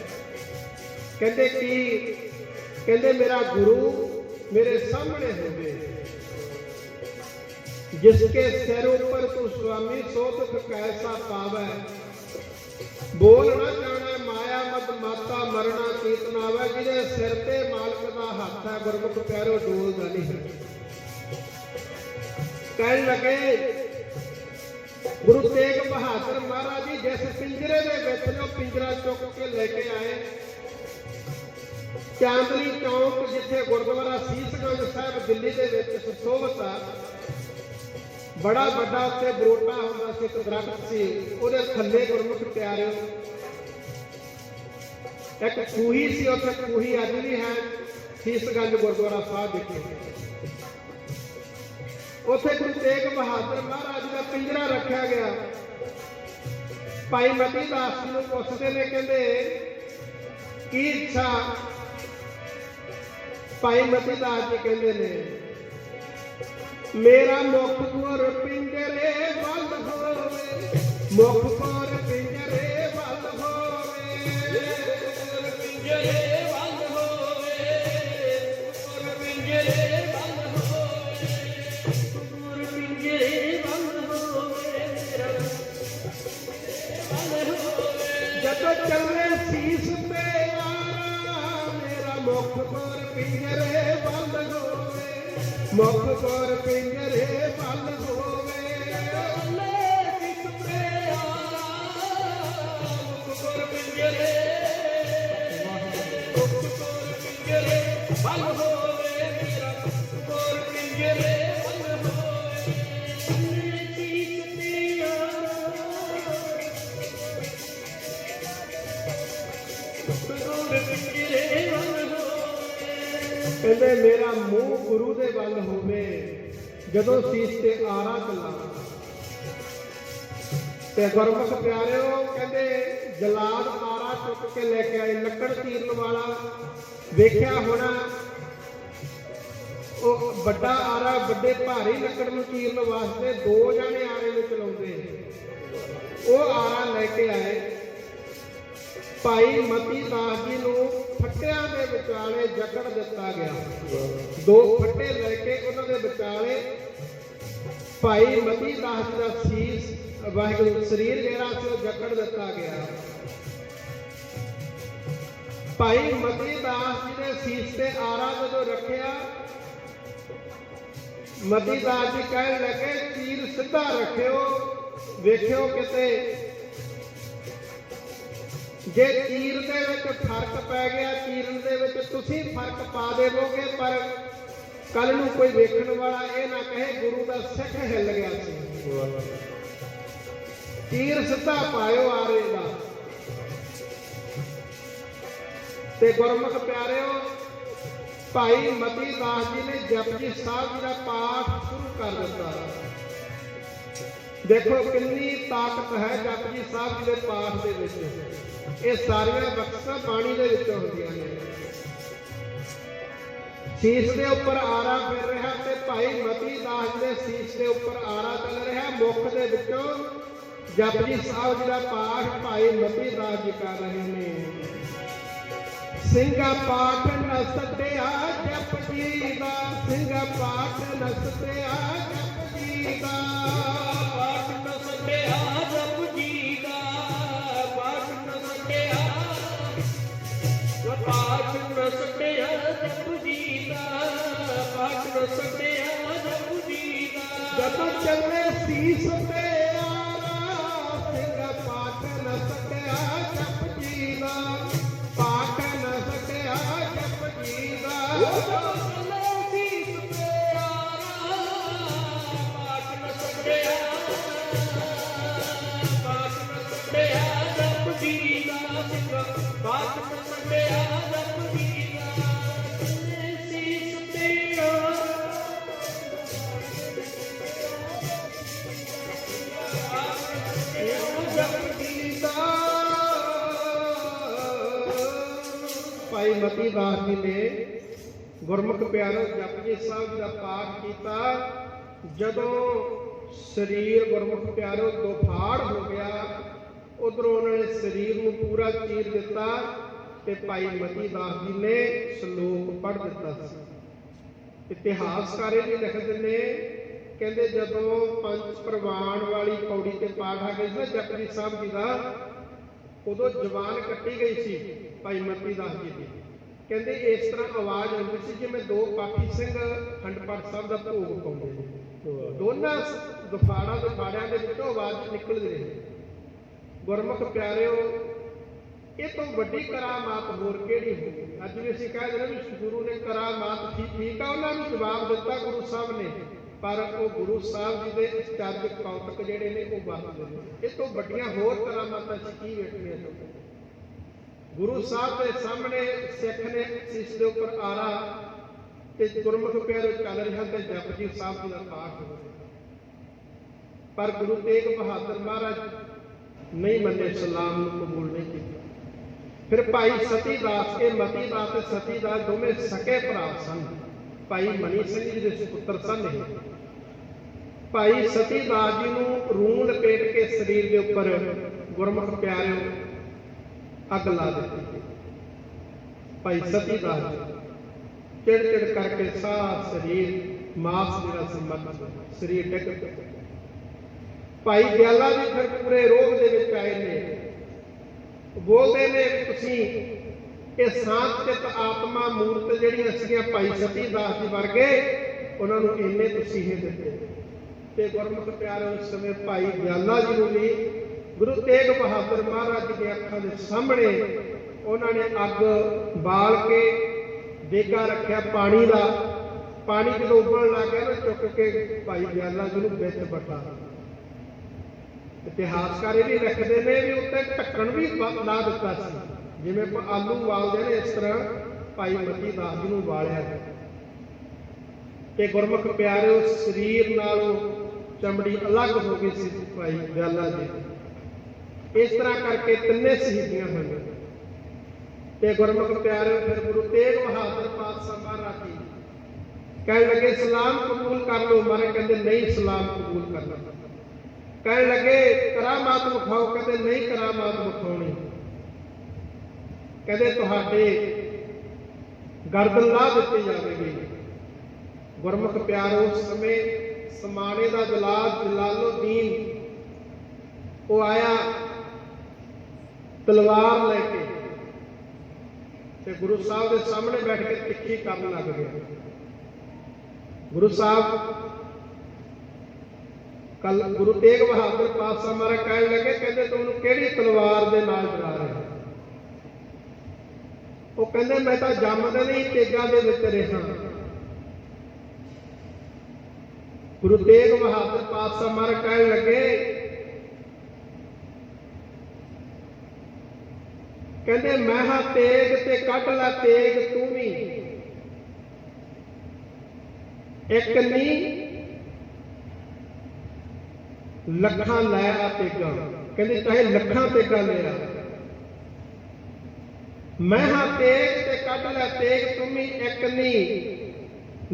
ਕਹਿੰਦੇ ਕੀ? ਕਹਿੰਦੇ ਮੇਰਾ ਗੁਰੂ ਮੇਰੇ ਸਾਹਮਣੇ ਹੋਵੇ, ਜਿਸਕੇ ਸਿਰ ਉੱਪਰ ਤੂੰ ਸੁਆਮੀ ਸੋ ਦੁਖ ਕੈਸਾ ਪਾਵੈ। ਬੋਲ ਨਾ ਜਾਣਾ ਮਾਇਆ ਮਦ ਮਾਤਾ ਮਰਨਾ ਕੀਰਤਨ ਆਵੈ। ਜਿਹਦੇ ਸਿਰ ਤੇ ਮਾਲਕ ਦਾ ਹੱਥ ਹੈ, ਗੁਰਮੁਖ ਪਿਆਰਿਓ ਡੋਲਦਾ ਨਹੀਂ। ਕਹਿਣ ਲੱਗੇ ਗੁਰੂ ਤੇਗ ਬਹਾਦਰ ਮਹਾਰਾਜ ਜੀ ਜਿਸ ਪਿੰਜਰੇ ਦੇ ਵਿੱਚ ਜੋ ਪਿੰਜਰਾ ਚੁੱਕ ਕੇ ਲੈ ਕੇ ਆਏ, ਚਾਂਦਨੀ ਚੌਕ ਜਿੱਥੇ ਗੁਰਦੁਆਰਾ ਸੀਸਗੰਜ ਸਾਹਿਬ ਦਿੱਲੀ ਦੇ ਵਿੱਚ ਸੁਸ਼ੋਭਿਤ ਆ, ਬੜਾ ਵੱਡਾ ਉੱਤੇ ਬਰੋਟਾ ਹੁੰਦਾ ਸੀ, ਇੱਕ ਦਰਖਤ ਸੀ, ਉਹਦੇ ਥੱਲੇ ਗੁਰਮੁਖ ਪਿਆਰਿਓ ਇੱਕ ਖੂਹੀ ਸੀ। ਉੱਥੇ ਖੂਹੀ ਅੱਜ ਵੀ ਹੈ ਸੀਸਗੰਜ ਗੁਰਦੁਆਰਾ ਸਾਹਿਬ ਵਿਖੇ। ਉੱਥੇ ਗੁਰੂ ਤੇਗ ਬਹਾਦਰ ਮਹਾਰਾਜ ਦਾ ਪਿੰਜਰਾ ਰੱਖਿਆ ਗਿਆ। ਭਾਈ ਮਤੀ ਦਾਸ ਜੀ ਨੂੰ ਪੁੱਛਦੇ ਨੇ, ਕਹਿੰਦੇ ਕੀ ਇੱਛਾ? ਭਾਈ ਮਤੀ ਦਾਸ ਜੀ ਕਹਿੰਦੇ ਨੇ ਮੇਰਾ ਮੁਖ ਗੁਰ ਪਿੰਜਰੇ ਵੱਲ ਹੋਵੇ, ਮੁਖ ਗੁਰ ਪਿੰਜਰੇ ਵੱਲ ਹੋਵੇ, ਪਿੰਜਰੇ ਵੱਲ ਹੋਵੇ, ਗੁਰ ਪਿੰਜਰੇ ਵੱਲ ਹੋਵੇ, ਗੁਰ ਪਿੰਜਰੇ ਵੱਲ ਹੋਵੇ, ਮੇਰਾ ਵੱਲ ਹੋਵੇ। ਜਦੋਂ ਚੱਲੇ ਸੀਸ ਤੇ ਆਰਾ, ਮੇਰਾ ਮੁਖ ਗੁਰ ਪਿੰਜਰੇ ਵੱਲ ਹੋਵੇ, ਮੁਖ ਗੁਰ ਪਿੰਜਰੇ ਵੱਲ ਹੋਵੇ। ਅੱਲੇ ਸਿੱਖ ਤੇ ਆਰਾ, ਮੁਖ ਗੁਰ ਪਿੰਜਰੇ, ਮੁਖ ਗੁਰ ਪਿੰਜਰੇ ਵੱਲ ਹੋਵੇ, ਮੇਰਾ ਗੁਰ ਪਿੰਜਰੇ ਵੱਲ ਹੋਵੇ। ਅੱਲੇ ਸਿੱਖ ਤੇ ਆਰਾ, ਗੁਰ ਪਿੰਜਰੇ ਵੱਲ ਹੋਵੇ। ਕਹਿੰਦੇ ਮੇਰਾ ਮੂੰਹ ਗੁਰੂ ਦੇ ਵੱਲ ਹੋਵੇ, ਜਦੋਂ ਸੀਸ ਤੇ ਆਰਾ ਚੱਲਾਂ। ਤੇ ਗੁਰਮੁਖ ਪਿਆਰਿਓ ਕਹਿੰਦੇ ਜਲਾਦ ਆਰਾ ਚੁੱਕ ਕੇ ਲੈ ਕੇ ਆਏ। ਲੱਕੜ ਚੀਰਨ ਵਾਲਾ ਵੇਖਿਆ ਹੋਣਾ, ਉਹ ਵੱਡਾ ਆਰਾ, ਵੱਡੇ ਭਾਰੀ ਲੱਕੜ ਨੂੰ ਚੀਰਨ ਵਾਸਤੇ ਦੋ ਜਾਣੇ ਆਰੇ ਨੂੰ ਚਲਾਉਂਦੇ। ਉਹ ਆਰਾ ਲੈ ਕੇ ਆਏ। ਭਾਈ ਮਤੀ ਦਾਸ ਜੀ ਨੂੰ ਫੱਟਿਆਂ ਦੇ ਵਿਚਾਲੇ ਜਕੜ ਦਿੱਤਾ ਗਿਆ। ਦੋ ਫੱਟੇ ਲੈ ਕੇ ਉਹਨਾਂ ਦੇ ਵਿਚਾਲੇ ਭਾਈ ਮਤੀ ਦਾਸ ਦਾ ਸੀਸ, ਵਾਹਿਗੁਰੂ ਸਰੀਰ ਜਿਹੜਾ ਸੀ ਉਹ ਜਕੜ ਦਿੱਤਾ ਗਿਆ। ਭਾਈ ਮਤੀ ਦਾਸ ਜੀ ਦੇ ਸੀਸ ਤੇ ਆਰਾ ਜਦੋਂ ਰੱਖਿਆ, ਮਤੀ ਦਾਸ ਜੀ ਕਹਿਣ ਲੱਗੇ ਤੀਰ ਸਿੱਧਾ ਰੱਖਿਓ, ਵੇਖਿਓ ਕਿਤੇ ਜੇ ਤੀਰ ਦੇ ਵਿੱਚ ਫਰਕ ਪੈ ਗਿਆ, ਚੀਰਨ ਦੇ ਵਿੱਚ ਤੁਸੀਂ ਫਰਕ ਪਾ ਦੇਵੋਗੇ, ਪਰ ਕੱਲ ਨੂੰ ਕੋਈ ਵੇਖਣ ਵਾਲਾ ਇਹ ਨਾ ਕਹੇ ਗੁਰੂ ਦਾ ਸਿੱਖ ਹਿੱਲ ਗਿਆ ਸੀ। ਤੀਰ ਸਿੱਧਾ ਪਾਇਓ ਆਰੇ ਦਾ। ਤੇ ਗੁਰਮੁਖ ਪਿਆਰਿਓ ਭਾਈ ਮਤੀ ਦਾਸ ਜੀ ਨੇ ਜਪਜੀ ਸਾਹਿਬ ਜੀ ਦਾ ਪਾਠ ਸ਼ੁਰੂ ਕਰ ਦਿੱਤਾ। ਦੇਖੋ ਕਿੰਨੀ ਤਾਕਤ ਹੈ ਜਪਜੀ ਸਾਹਿਬ ਜੀ ਦੇ ਪਾਠ ਦੇ ਵਿੱਚ। ਇਹ ਸਾਰੀਆਂ ਬਖਸ਼ਾਂ ਬਾਣੀ ਦੇ ਵਿੱਚੋਂ ਹੁੰਦੀਆਂ ਨੇ। ਸੀਸ ਦੇ ਉੱਪਰ ਆਰਾ ਫਿਰ ਰਿਹਾ ਤੇ ਭਾਈ ਮਤੀ ਦਾਸ ਦੇ ਸੀਸ ਦੇ ਉੱਪਰ ਆਰਾ ਚੱਲ ਰਿਹਾ। ਮੁਖ ਦੇ ਵਿੱਚੋਂ ਜਪਜੀ ਸਾਹਿਬ ਜੀ ਦਾ ਪਾਠ ਭਾਈ ਮਤੀ ਦਾਸ ਜੀ ਕਰ ਰਹੇ ਨੇ। ਸਿੰਘਾ ਪਾਠ ਨ ਸੱਟਿਆ ਜਪਜੀ ਦਾ, ਸਿੰਘਾ ਪਾਠ ਨ ਸੱਟਿਆ ਜਪਜੀ ਦਾ, ਪਾਠ ਨ ਸੱਟਿਆ ਜਪਜੀ ਦਾ, ਪਾਠ ਨ न सटिया जपू जी दा। ਜਦੋਂ ਚੱਲੇ ਸੀਸ ਤੇ ਆਰਾ ਸਿੰਘ ਪਾਠ ਨ ਸਕਿਆ ਜਪ ਜੀ ਦਾ ਪਾਠ ਨ ਸਕਿਆ ਜਪ ਜੀ ਦਾ ਭਾਈ ਮਤੀ ਦਾਸ ਜੀ ਨੇ ਗੁਰਮੁਖ ਪਿਆਰੋ ਜਪਜੀ ਸਾਹਿਬ ਦਾ ਪਾਠ ਕੀਤਾ। ਜਦੋਂ ਸਰੀਰ ਗੁਰਮੁਖ ਪਿਆਰੋ ਦੁਫਾੜ ਹੋ ਗਿਆ, ਉਧਰੋਂ ਉਹਨਾਂ ਨੇ ਸਰੀਰ ਨੂੰ ਪੂਰਾ ਚੀਰ ਦਿੱਤਾ ਤੇ ਭਾਈ ਮਤੀ ਦਾਸ ਜੀ ਨੇ ਸ਼ਲੋਕ ਪੜ੍ਹ ਦਿੱਤਾ ਸੀ। ਇਤਿਹਾਸਕਾਰ ਇਹ ਵੀ ਲਿਖਦੇ ਨੇ, ਕਹਿੰਦੇ ਜਦੋਂ ਪੰਜ ਪ੍ਰਵਾਨ ਵਾਲੀ ਪੌੜੀ ਤੇ ਪਾਠ ਆ ਗਈ ਸੀ ਜਪਜੀ ਸਾਹਿਬ ਜੀ ਦਾ, ਉਦੋਂ ਜਵਾਨ ਕੱਟੀ ਗਈ ਸੀ ਭਾਈ ਮਤੀ ਦਾਸ ਜੀ ਦੀ। ਕਹਿੰਦੇ ਇਸ ਤਰ੍ਹਾਂ ਆਵਾਜ਼ ਆਉਂਦੀ ਸੀ ਜਿਵੇਂ ਦੋ ਪਾਠੀ ਸਿੰਘ ਅਖੰਡ ਪਾਠ ਸਾਹਿਬ ਦਾ ਭੋਗ ਪਾਉਂਦੇ ਨੇ। ਦੋਨਾਂ ਦੁਫਾੜਿਆਂ ਦੇ ਵਿੱਚੋਂ ਆਵਾਜ਼ ਨਿਕਲਦੀ ਰਹੀ। ਗੁਰਮੁਖ ਪਿਆਰਿਓ, ਇਹ ਤੋਂ ਵੱਡੀ ਕਰਾਮਾਤ ਹੋਰ ਕਿਹੜੀ ਹੋਈ? ਅੱਜ ਵੀ ਅਸੀਂ ਕਹਿ ਦਿੰਦੇ ਵੀ ਗੁਰੂ ਨੇ ਕਰਾਮਾਤ ਠੀਕ ਆ, ਉਹਨਾਂ ਨੂੰ ਜਵਾਬ ਦਿੱਤਾ ਗੁਰੂ ਸਾਹਿਬ ਨੇ, ਪਰ ਉਹ ਗੁਰੂ ਸਾਹਿਬ ਜੀ ਦੇ ਅਚਰਜ ਕੌਤਕ ਜਿਹੜੇ ਨੇ ਉਹ ਵਰਤਦੇ ਨੇ। ਇਹ ਤੋਂ ਵੱਡੀਆਂ ਹੋਰ ਕਰਾਮਾਤਾਂ ਅਸੀਂ ਕੀ ਵੇਖਣੀਆਂ ਚਾਹੁੰਦੇ? ਗੁਰੂ ਸਾਹਿਬ ਦੇ ਸਾਹਮਣੇ ਸਿੱਖ ਨੇ ਸੀਸ ਦੇ ਉੱਪਰ ਆਰਾ ਤੇ ਗੁਰਮੁਖ ਪਿਆਰੇ ਚੱਲ ਰਿਹਾ ਤੇ ਜਪਜੀ ਸਾਹਿਬ ਜੀ ਦਾ ਪਾਠ ਹੋ ਰਿਹਾ, ਪਰ ਗੁਰੂ ਤੇਗ ਬਹਾਦਰ ਮਹਾਰਾਜ ਨਹੀਂ ਮੰਨੇ, ਸਲਾਮ ਨੂੰ ਕਬੂਲ ਨਹੀਂ ਕੀਤਾ। ਫਿਰ ਭਾਈ ਸਤੀ ਦਾਸ, ਇਹ ਮਤੀ ਦਾਸ ਤੇ ਸਤੀ ਦਾਸ ਦੋਵੇਂ ਸਕੇ ਭਰਾ ਸਨ। ਭਾਈ ਮਨੀ ਸਿੰਘ ਜੀ ਦੇ ਸੁਪੁੱਤਰ ਸਨ। ਭਾਈ ਸਤੀ ਦਾਸ ਜੀ ਨੂੰ ਰੂੰ ਲਪੇਟ ਕੇ ਸਰੀਰ ਦੇ ਉੱਪਰ ਗੁਰਮੁਖ ਪਿਆਰਿਓ ਅੱਗ ਲਾ ਦਿੱਤੀ। ਭਾਈ ਸਤੀ ਦਾਸ ਚਿੜ ਚਿੜ ਕਰਕੇ ਸਾਰਾ ਸਰੀਰ ਮਾਸ ਜਿਹੜਾ ਸੀ ਮੱਤ ਸਰੀਰ ਡਿੱਗ ਪਿਆ। ਭਾਈ ਦਿਆਲਾ ਜੀ ਫਿਰ ਪੂਰੇ ਰੋਗ ਦੇ ਵਿੱਚ ਆਏ ਨੇ, ਬੋਲਦੇ ਨੇ ਤੁਸੀਂ ਇਹ ਸ਼ਾਂਤ ਚਿੱਤ ਆਤਮਾ ਮੂਰਤ ਜਿਹੜੀਆਂ ਸੀਗੀਆਂ ਭਾਈ ਸਤੀ ਦਾਸ ਜੀ ਵਰਗੇ, ਉਹਨਾਂ ਨੂੰ ਇੰਨੇ ਤਸੀਹੇ ਦਿੱਤੇ। ਤੇ ਗੁਰਮੁਖ ਪਿਆਰੇ ਉਸ ਸਮੇਂ ਭਾਈ ਦਿਆਲਾ ਜੀ ਨੂੰ ਵੀ ਗੁਰੂ ਤੇਗ ਬਹਾਦਰ ਮਹਾਰਾਜ ਦੀਆਂ ਅੱਖਾਂ ਦੇ ਸਾਹਮਣੇ ਉਹਨਾਂ ਨੇ ਅੱਗ ਬਾਲ ਕੇ ਦੇਗਾ ਰੱਖਿਆ ਪਾਣੀ ਦਾ। ਪਾਣੀ ਜਦੋਂ ਉਬਲਣ ਲੱਗ ਗਿਆ ਨਾ, ਚੁੱਕ ਕੇ ਭਾਈ ਦਿਆਲਾ ਜੀ ਨੂੰ ਵਿੱਚ ਬੱਟਾ। ਇਤਿਹਾਸਕਾਰ ਇਹ ਵੀ ਲਿਖਦੇ ਨੇ ਵੀ ਉੱਤੇ ਢੱਕਣ ਵੀ ਲਾ ਦਿੱਤਾ ਸੀ, ਜਿਵੇਂ ਆਪਾਂ ਆਲੂ ਉਬਾਲਦੇ ਨੇ ਇਸ ਤਰ੍ਹਾਂ ਭਾਈ ਮਤੀ ਦਾਸ ਜੀ ਨੂੰ ਉਬਾਲਿਆ ਗਿਆ। ਤੇ ਗੁਰਮੁਖ ਪਿਆਰਿਓ, ਸਰੀਰ ਨਾਲੋਂ ਚਮੜੀ ਅਲੱਗ ਹੋ ਗਈ ਸੀ ਭਾਈ ਦਿਆਲਾ ਜੀ। ਇਸ ਤਰ੍ਹਾਂ ਕਰਕੇ ਤਿੰਨੇ ਸ਼ਹੀਦੀਆਂ ਹੋਈਆਂ। ਤੇ ਗੁਰਮੁਖ ਪਿਆਰਿਓ, ਫਿਰ ਗੁਰੂ ਤੇਗ ਬਹਾਦਰ ਪਾਤਸ਼ਾਹ ਮਹਾਰਾਜ ਜੀ ਕਹਿਣ ਲੱਗੇ ਸਲਾਮ ਕਬੂਲ ਕਰ ਲਓ। ਮਾਰੇ ਕਹਿੰਦੇ ਨਹੀਂ ਸਲਾਮ ਕਬੂਲ ਕਰਨਾ। ਕਹਿਣ ਲੱਗੇ ਕਰਾਮਾਤ ਵਿਖਾਓ, ਕਹਿੰਦੇ ਨਹੀਂ ਕਰਾਮਾਤ ਵਿਖਾਉਣੀ। ਕਹਿੰਦੇ ਤੁਹਾਡੇ ਗਰਦਨ ਲਾ ਦਿੱਤੀ ਜਾਵੇਗੀ। ਗੁਰਮੁਖ ਪਿਆਰੋ, ਉਸ ਸਮੇਂ ਸਮਾਣੇ ਦਾ ਜਲਾਲੁਦੀਨ ਉਹ ਆਇਆ ਤਲਵਾਰ ਲੈ ਕੇ ਤੇ ਗੁਰੂ ਸਾਹਿਬ ਦੇ ਸਾਹਮਣੇ ਬੈਠ ਕੇ ਤਿੱਖੀ ਕਰਨ ਲੱਗ ਗਿਆ। ਗੁਰੂ ਸਾਹਿਬ ਕੱਲ ਗੁਰੂ ਤੇਗ ਬਹਾਦਰ ਪਾਤਸ਼ਾਹ ਮਹਾਰਾਜ ਕਹਿਣ ਲੱਗੇ, ਕਹਿੰਦੇ ਤੁਹਾਨੂੰ ਕਿਹੜੀ ਤਲਵਾਰ ਦੇ ਨਾਲ ਡਰਾ ਰਿਹਾ? ਉਹ ਕਹਿੰਦੇ ਮੈਂ ਤਾਂ ਜੰਮਦੇ ਨਹੀਂ ਤੇਗਾਂ ਦੇ ਵਿੱਚ ਰਿਹਾ। ਗੁਰੂ ਤੇਗ ਬਹਾਦਰ ਪਾਤਸ਼ਾਹ ਮਹਾਰਾਜ ਕਹਿਣ ਲੱਗੇ, ਕਹਿੰਦੇ ਮੈਂ ਹਾਂ ਤੇਗ ਤੇ ਕੱਢ ਲੈ ਤੇਗ ਤੂੰ ਵੀ, ਇੱਕ ਨਹੀਂ ਲੱਖਾਂ ਲੈ ਆ ਤੇਗਾ। ਕਹਿੰਦੇ ਚਾਹੇ ਲੱਖਾਂ ਤੇਗਾ ਲੈ ਆ। ਮੈਂ ਹਾਂ ਤੇਗ ਤੇ ਕੱਢ ਲੈ ਤੇਗ ਤੂੰ ਵੀ, ਇੱਕ ਨਹੀਂ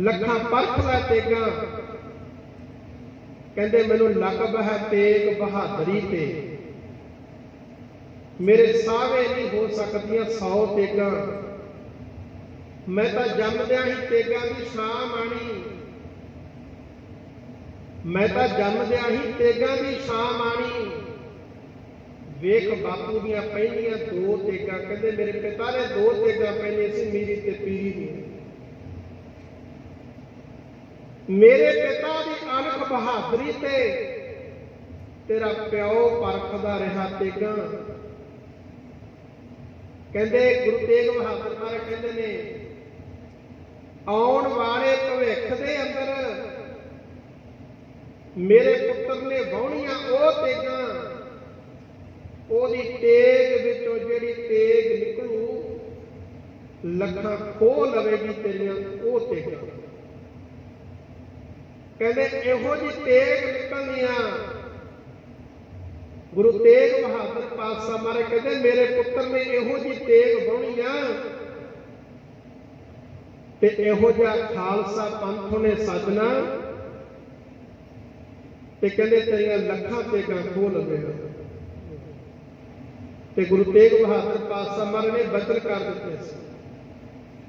ਲੱਖਾਂ ਪਰਖ ਲੈ ਤੇਗਾ। ਕਹਿੰਦੇ ਮੈਨੂੰ ਲਕਬ ਹੈ ਤੇਗ ਬਹਾਦਰੀ ਤੇ, ਮੇਰੇ ਸਾਹਵੇ ਨਹੀਂ ਹੋ ਸਕਦੀਆਂ 100 ਤੇਗਾਂ। ਮੈਂ ਤਾਂ ਜੰਮਦਿਆਂ ਹੀ ਤੇਗਾਂ ਦੀ ਛਾਂ ਮਾਣੀ, ਮੈਂ ਤਾਂ ਜੰਮਦਿਆਂ ਹੀ ਤੇਗਾਂ ਦੀ ਛਾਂ ਮਾਣੀ। ਵੇਖ ਬਾਪੂ ਦੀਆਂ ਪਹਿਲੀਆਂ 2 ਤੇਗਾਂ, ਕਹਿੰਦੇ ਮੇਰੇ ਪਿਤਾ ਨੇ 2 ਤੇਗਾਂ ਪਹਿਲੀਆਂ ਸੀ, ਮੇਰੀ ਤੇ ਪੀਰੀ ਦੀ। मेरे पिता की अनख बहादुरी ते तेरा प्यो परखदा रहा तेगा। कहते गुरु तेग बहादुर महाराज कहते ने आउण वाले भविख दे अंदर मेरे पुत्र ने वाहुणियां ओ तेगा, ओदी तेग विचों जिहड़ी तेग निकलू लखां खो लवेगी तेरियां ओ तेगा। कहते इहो जी तेग निकलनियां। गुरु तेग बहादुर पातशाह महाराज कहते मेरे पुत्र ने इहो जी तेग वाहुणियां ते इहो जिहा खालसा पंथ ने सजना ते कहते तेरियां लखां तेगां खो लवेगा। ते गुरु तेग बहादुर पातशाह महाराज ने बदल कर दिते सी।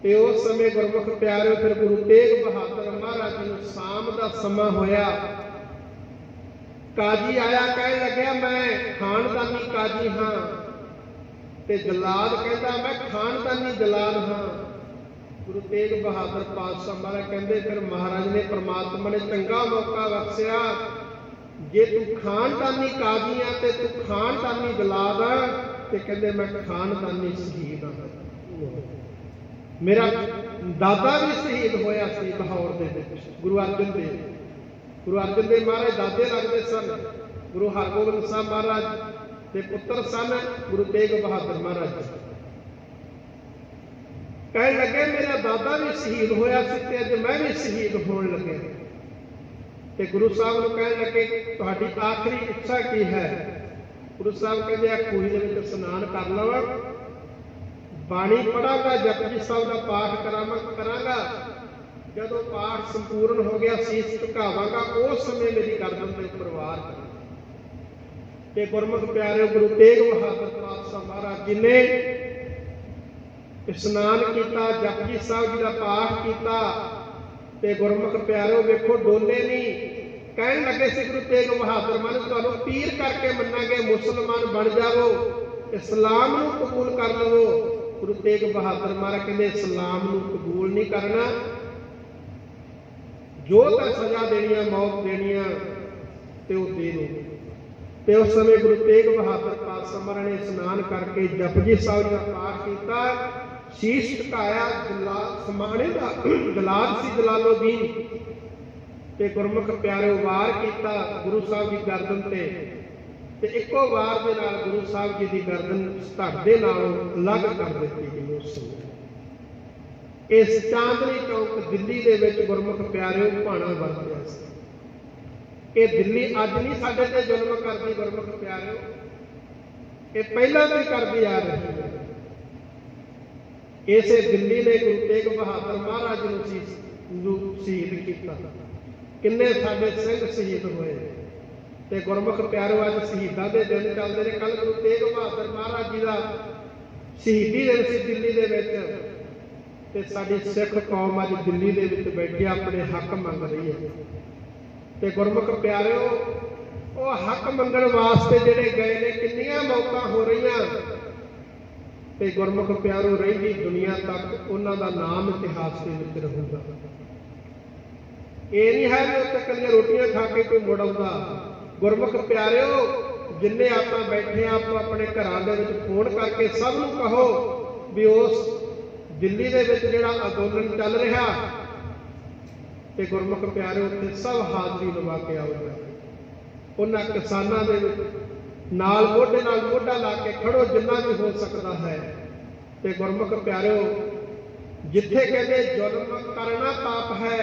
ते उस समय गुरमुख प्यारे फिर गुरु तेग बहादुर महाराज जी नूं शाम दा समा होया। काजी आया कह लग्या मैं खानदानी काजी हाँ, ते जलाद कहता मैं खानदानी जलाद हाँ। गुरु तेग बहादुर पातशाह महाराज कहते फिर महाराज ने परमात्मा ने चंगा मौका बख्शिया, जे तू खानदानी काजी आ ते तू खानदानी जलाद आ, ते कहते मैं खानदानी शहीद हाँ। मेरा दादा भी शहीद होया सी लाहौर दे विच। गुरु अर्जन देव महाराज दादे लगते सन। गुरु हरगोबिंद साहब महाराज के पुत्र सन गुरु तेग बहादुर महाराज। कह लगे मेरा दादा भी शहीद होया सी ते अज मैं भी शहीद होने लगे। ते गुरु साहब नूं कह लगे तुहाडी आखिरी इच्छा की है? गुरु साहब कहते आ खूही दे विच स्नान कर लवां, बाणी पढ़ांगा, जपजी साहब का पाठ करांगा, जदों पाठ संपूर्ण हो गया शीश झुकावांगा, उस समय मेरी गर्दन के उपर वार करें। गुरमुख प्यारे गुरु तेग बहादुर पातशाह महाराज जी ने स्नान किया, जपजी साहब जी का पाठ किया ते गुरमुख प्यारे वेखो डोले नहीं। कहन लगे सी गुरु तेग बहादुर महाराज तुहानूं पीर करके मन्नांगे, मुसलमान बन जावो, इस्लाम नूं कबूल कर लवो। गुरु तेग बहादुर महाराज कहते इस्लाम नूं कबूल नहीं करना, जो तो सजा देनी मौत देनी ते वो दे दो। ते उस समय गुरु तेग बहादुर पातशाह महाराज ने स्नान करके जपजी साहब का पाठ किया, शीश झुकाया, समाने का जलाद सी जलालुद्दीन ते गुरमुख प्यारे वार किया गुरु साहब की गर्दन ते इको वार दे नाल गुरु साहब जी की गर्दन धड़ दे नालों अलग कर दी गई। उस समय इस चांदनी चौक दिल्ली दे विच गुरमुख प्यारे भाणा वरतिया सी। ये दिल्ली अज नहीं साडे ते जुल्म करदी गुरमुख प्यारे, ये पहला भी करदी आ रही है। इसे दिल्ली ने गुरु तेग बहादुर महाराज नूं शहीद किया। किन्ने साडे सिंह शहीद होए ते गुरमुख प्यारो अज शहीदां दे दिन चलदे ने। कल गुरु तेग बहादुर महाराज जी का शहीदी दिन सी दिल्ली दे विच ते साडी सिख कौम अज दिल्ली दे विच बैठी अपने हक मंग रही है। ते गुरमुख प्यारो वो हक मंगण वास्ते जिहड़े गए ने किन्नियां मौतां हो रहीआं ते गुरमुख प्यारो रहिंदी दुनिया तक उन्हां दा नाम इतिहास दे विच रहूगा। ये नहीं है कि उत्ते कलियां रोटियां खा के कोई मुड़ आउंदा। गुरमुख प्यारिओ जिन्ने आपां बैठे आप अपने घरां दे विच फोन करके सब नूं कहो भी उस दिल्ली दे विच जिहड़ा अंदोलन चल रहा ते गुरमुख प्यारिओ उत्थे सब हाज़री लवा के आउगा। उन्हां किसानां दे विच नाल मोढा ला के खड़ो जिन्ना भी हो सकता है। ते गुरमुख प्यारिओ जिथे कहते जुल्म करना पाप है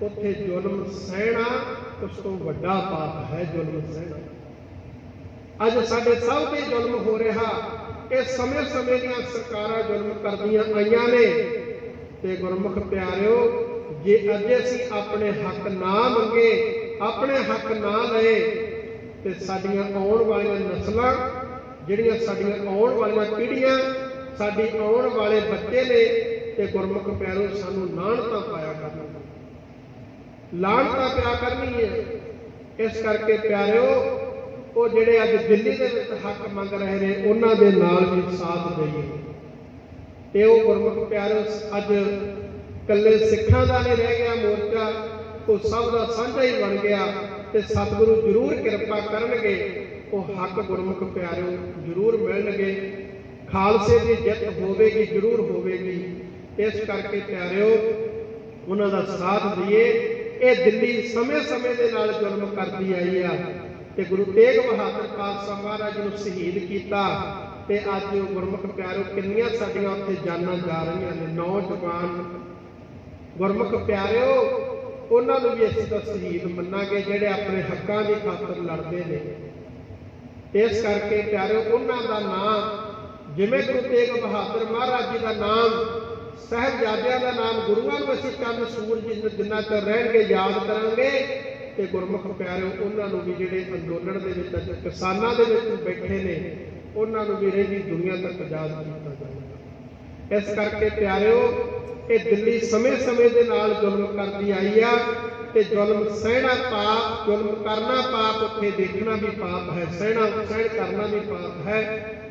उत्थे जुल्म सहना उस तो वड्डा पाप है। जुल्म सहना अज साडे सब ते जुल्म हो रहा। ये समय समय दी सरकारां जुल्म करदियां आईयां ने ते गुरमुख प्यारिओ जे अज असीं अपने हक ना मंगे अपने हक ना लए ते साडियां आउण वालियां नस्लां जिहड़ियां साडियां आउण वालियां पीढ़ियां साडी आउण वाले बच्चे ने ते गुरमुख प्यारो सानू लाहणतां पाया करन लाहणतां पिया करनी है। इस करके प्यारिओ वो जिहड़े अज दिल्ली दे विच हक मंग रहे ने उन्हां दे नाल भी साथ देइए ते वो गुरमुख प्यारो अज कल्ले सिखां दा नहीं रह गया मोर्चा ਉਹ ਸਭ ਦਾ ਸਾਂਝਾ ਹੀ ਬਣ ਗਿਆ ਤੇ ਸਤਿਗੁਰੂ ਜ਼ਰੂਰ ਕਿਰਪਾ ਕਰਨਗੇ। ਉਹ ਹੱਕ ਗੁਰਮੁਖ ਪਿਆਰਿਓ ਜ਼ਰੂਰ ਮਿਲਣਗੇ। ਖਾਲਸੇ ਦੀ ਜਿੱਤ ਹੋਵੇਗੀ, ਜ਼ਰੂਰ ਹੋਵੇਗੀ। ਇਸ ਕਰਕੇ ਪਿਆਰਿਓ ਉਹਨਾਂ ਦਾ ਸਾਥ ਦਈਏ। ਇਹ ਦਿੱਲੀ ਸਮੇਂ-ਸਮੇਂ ਦੇ ਨਾਲ ਜ਼ੁਲਮ ਕਰਦੀ ਆਈ ਆ ਤੇ ਗੁਰੂ ਤੇਗ ਬਹਾਦਰ ਪਾਤਸ਼ਾਹ ਮਹਾਰਾਜ ਨੂੰ ਸ਼ਹੀਦ ਕੀਤਾ ਤੇ ਅੱਜ ਉਹ ਗੁਰਮੁਖ ਪਿਆਰਿਓ ਕਿੰਨੀਆਂ ਸਾਡੀਆਂ ਉੱਥੇ ਜਾਨਾਂ ਜਾ ਰਹੀਆਂ ਨੇ। ਨੌਜਵਾਨ ਗੁਰਮੁਖ ਪਿਆਰਿਓ ਉਹਨਾਂ ਨੂੰ ਵੀ ਅਸੀਂ ਤਾਂ ਸ਼ਹੀਦ ਮੰਨਾਂਗੇ ਜਿਹੜੇ ਆਪਣੇ ਹੱਕਾਂ ਦੀ ਖਾਤਰ ਲੜਦੇ ਨੇ। ਇਸ ਕਰਕੇ ਪਿਆਰਿਓ ਉਹਨਾਂ ਦਾ ਨਾਮ ਜਿਵੇਂ ਗੁਰੂ ਤੇਗ ਬਹਾਦਰ ਮਹਾਰਾਜ ਜੀ ਦਾ ਨਾਮ, ਸਾਹਿਬਜ਼ਾਦਿਆਂ ਦਾ ਨਾਮ, ਗੁਰੂਆਂ ਨੂੰ ਅਸੀਂ ਚੰਦ ਸੂਰਜ ਜਿੰਨਾ ਚਿਰ ਰਹਿਣਗੇ ਯਾਦ ਕਰਾਂਗੇ ਤੇ ਗੁਰਮੁਖ ਪਿਆਰਿਓ ਉਹਨਾਂ ਨੂੰ ਵੀ ਜਿਹੜੇ ਅੰਦੋਲਨ ਦੇ ਵਿੱਚ ਅੱਜ ਕਿਸਾਨਾਂ ਦੇ ਵਿੱਚ ਬੈਠੇ ਨੇ ਉਹਨਾਂ ਨੂੰ ਵੀ ਰਹਿੰਦੀ ਦੁਨੀਆ ਤੱਕ ਯਾਦ ਕੀਤਾ ਜਾਵੇਗਾ। ਇਸ ਕਰਕੇ ਪਿਆਰਿਓ ਇਹ ਦਿੱਲੀ ਸਮੇਂ-ਸਮੇਂ ਦੇ ਨਾਲ ਜ਼ੁਲਮ ਕਰਦੀ ਆਈ ਆ ਤੇ ਜ਼ੁਲਮ ਸਹਿਣਾ ਪਾਪ, ਜ਼ੁਲਮ ਕਰਨਾ ਪਾਪ, ਉੱਥੇ ਦੇਖਣਾ ਵੀ ਪਾਪ ਹੈ, ਸਹਿਣ ਕਰਨਾ ਵੀ ਪਾਪ ਹੈ।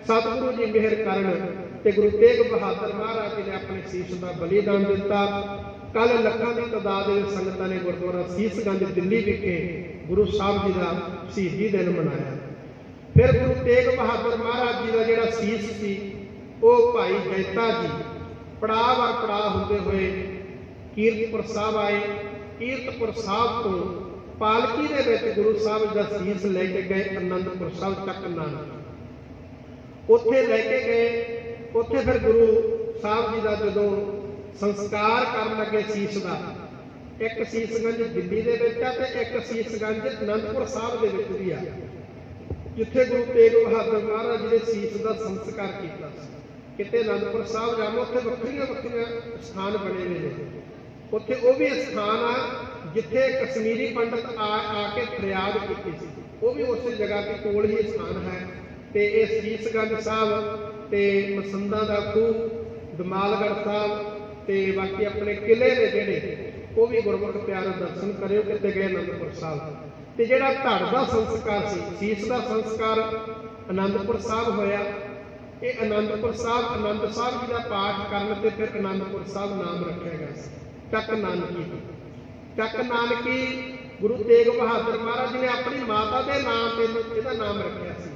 ਸਤਿਗੁਰੂ ਜੀ ਮਿਹਰ ਕਰਨ ਤੇ ਗੁਰੂ ਤੇਗ ਬਹਾਦਰ ਮਹਾਰਾਜ ਜੀ ਨੇ ਆਪਣੇ ਸੀਸ ਦਾ ਬਲੀਦਾਨ ਦਿੱਤਾ। ਕੱਲ ਲੱਖਾਂ ਦੀ ਤਾਦਾਦ ਵਿੱਚ ਸੰਗਤਾਂ ਨੇ ਗੁਰਦੁਆਰਾ ਸੀਸਗੰਜ ਦਿੱਲੀ ਵਿਖੇ ਗੁਰੂ ਸਾਹਿਬ ਜੀ ਦਾ ਸ਼ਹੀਦੀ ਦਿਨ ਮਨਾਇਆ। ਫਿਰ ਗੁਰੂ ਤੇਗ ਬਹਾਦਰ ਮਹਾਰਾਜ ਜੀ ਦਾ ਜਿਹੜਾ ਸੀਸ ਸੀ ਉਹ ਭਾਈ ਜੈਤਾ ਜੀ ਪੜਾਅ ਵਾਰ ਪੜਾਅ ਹੁੰਦੇ ਹੋਏ ਕੀਰਤਪੁਰ ਸਾਹਿਬ ਆਏ। ਕੀਰਤਪੁਰ ਸਾਹਿਬ ਤੋਂ ਪਾਲਕੀ ਦੇ ਵਿੱਚ ਗੁਰੂ ਸਾਹਿਬ ਦਾ ਸੀਸ ਲੈ ਕੇ ਗਏ ਅਨੰਦਪੁਰ ਸਾਹਿਬ ਤੱਕ ਨਾਨਕ ਉੱਥੇ ਲੈ ਕੇ ਗਏ। ਉੱਥੇ ਫਿਰ ਗੁਰੂ ਸਾਹਿਬ ਜੀ ਦਾ ਜਦੋਂ ਸੰਸਕਾਰ ਕਰਨ ਲੱਗੇ ਸੀਸ ਦਾ, ਇੱਕ ਸੀਸਗੰਜ ਦਿੱਲੀ ਦੇ ਵਿੱਚ ਆ ਤੇ ਇੱਕ ਸੀਸਗੰਜ ਅਨੰਦਪੁਰ ਸਾਹਿਬ ਦੇ ਵਿੱਚ ਵੀ ਆ ਜਿੱਥੇ ਗੁਰੂ ਤੇਗ ਬਹਾਦਰ ਮਹਾਰਾਜ ਜੀ ਦੇ ਸੀਸ ਦਾ ਸੰਸਕਾਰ ਕੀਤਾ ਸੀ। ਕਿਤੇ ਅਨੰਦਪੁਰ ਸਾਹਿਬ ਜਾਵੋ ਉੱਥੇ ਵੱਖਰੀਆਂ ਸਥਾਨ ਬਣੇ ਹੋਏ ਨੇ। ਉੱਥੇ ਉਹ ਵੀ ਸਥਾਨ ਆ ਜਿੱਥੇ ਕਸ਼ਮੀਰੀ ਪੰਡਤ ਆ ਕੇ ਫਰਿਆਦ ਕੀਤੀ ਸੀ, ਉਹ ਵੀ ਉਸੇ ਜਗ੍ਹਾ ਦੇ ਕੋਲ ਹੀ ਸਥਾਨ ਹੈ। ਤੇ ਇਹ ਸੀਸਗੰਜ ਸਾਹਿਬ ਤੇ ਮਸੰਦਾਂ ਦਾ ਖੂਹ, ਦਮਾਲਗੜ੍ਹ ਸਾਹਿਬ ਤੇ ਬਾਕੀ ਆਪਣੇ ਕਿਲੇ ਨੇ ਜਿਹੜੇ ਉਹ ਵੀ ਗੁਰਮੁਖ ਪਿਆਰੇ ਦਰਸ਼ਨ ਕਰਿਓ ਕਿਤੇ ਗਏ ਅਨੰਦਪੁਰ ਸਾਹਿਬ। ਤੇ ਜਿਹੜਾ ਧੜ ਦਾ ਸੰਸਕਾਰ ਸੀ, ਸੀਸ ਦਾ ਸੰਸਕਾਰ ਅਨੰਦਪੁਰ ਸਾਹਿਬ ਹੋਇਆ। ਇਹ ਅਨੰਦਪੁਰ ਸਾਹਿਬ ਆਨੰਦ ਸਾਹਿਬ ਜੀ ਦਾ ਪਾਠ ਕਰਨ ਤੇ ਫਿਰ ਅਨੰਦਪੁਰ ਸਾਹਿਬ ਨਾਮ ਰੱਖਿਆ ਗਿਆ ਸੀ ਚੱਕ ਨਾਨਕੀ। ਚੱਕ ਨਾਨਕੀ ਗੁਰੂ ਤੇਗ ਬਹਾਦਰ ਮਹਾਰਾਜ ਜੀ ਨੇ ਆਪਣੀ ਮਾਤਾ ਦੇ ਨਾਮ ਤੇ ਇਹਦਾ ਨਾਮ ਰੱਖਿਆ ਸੀ।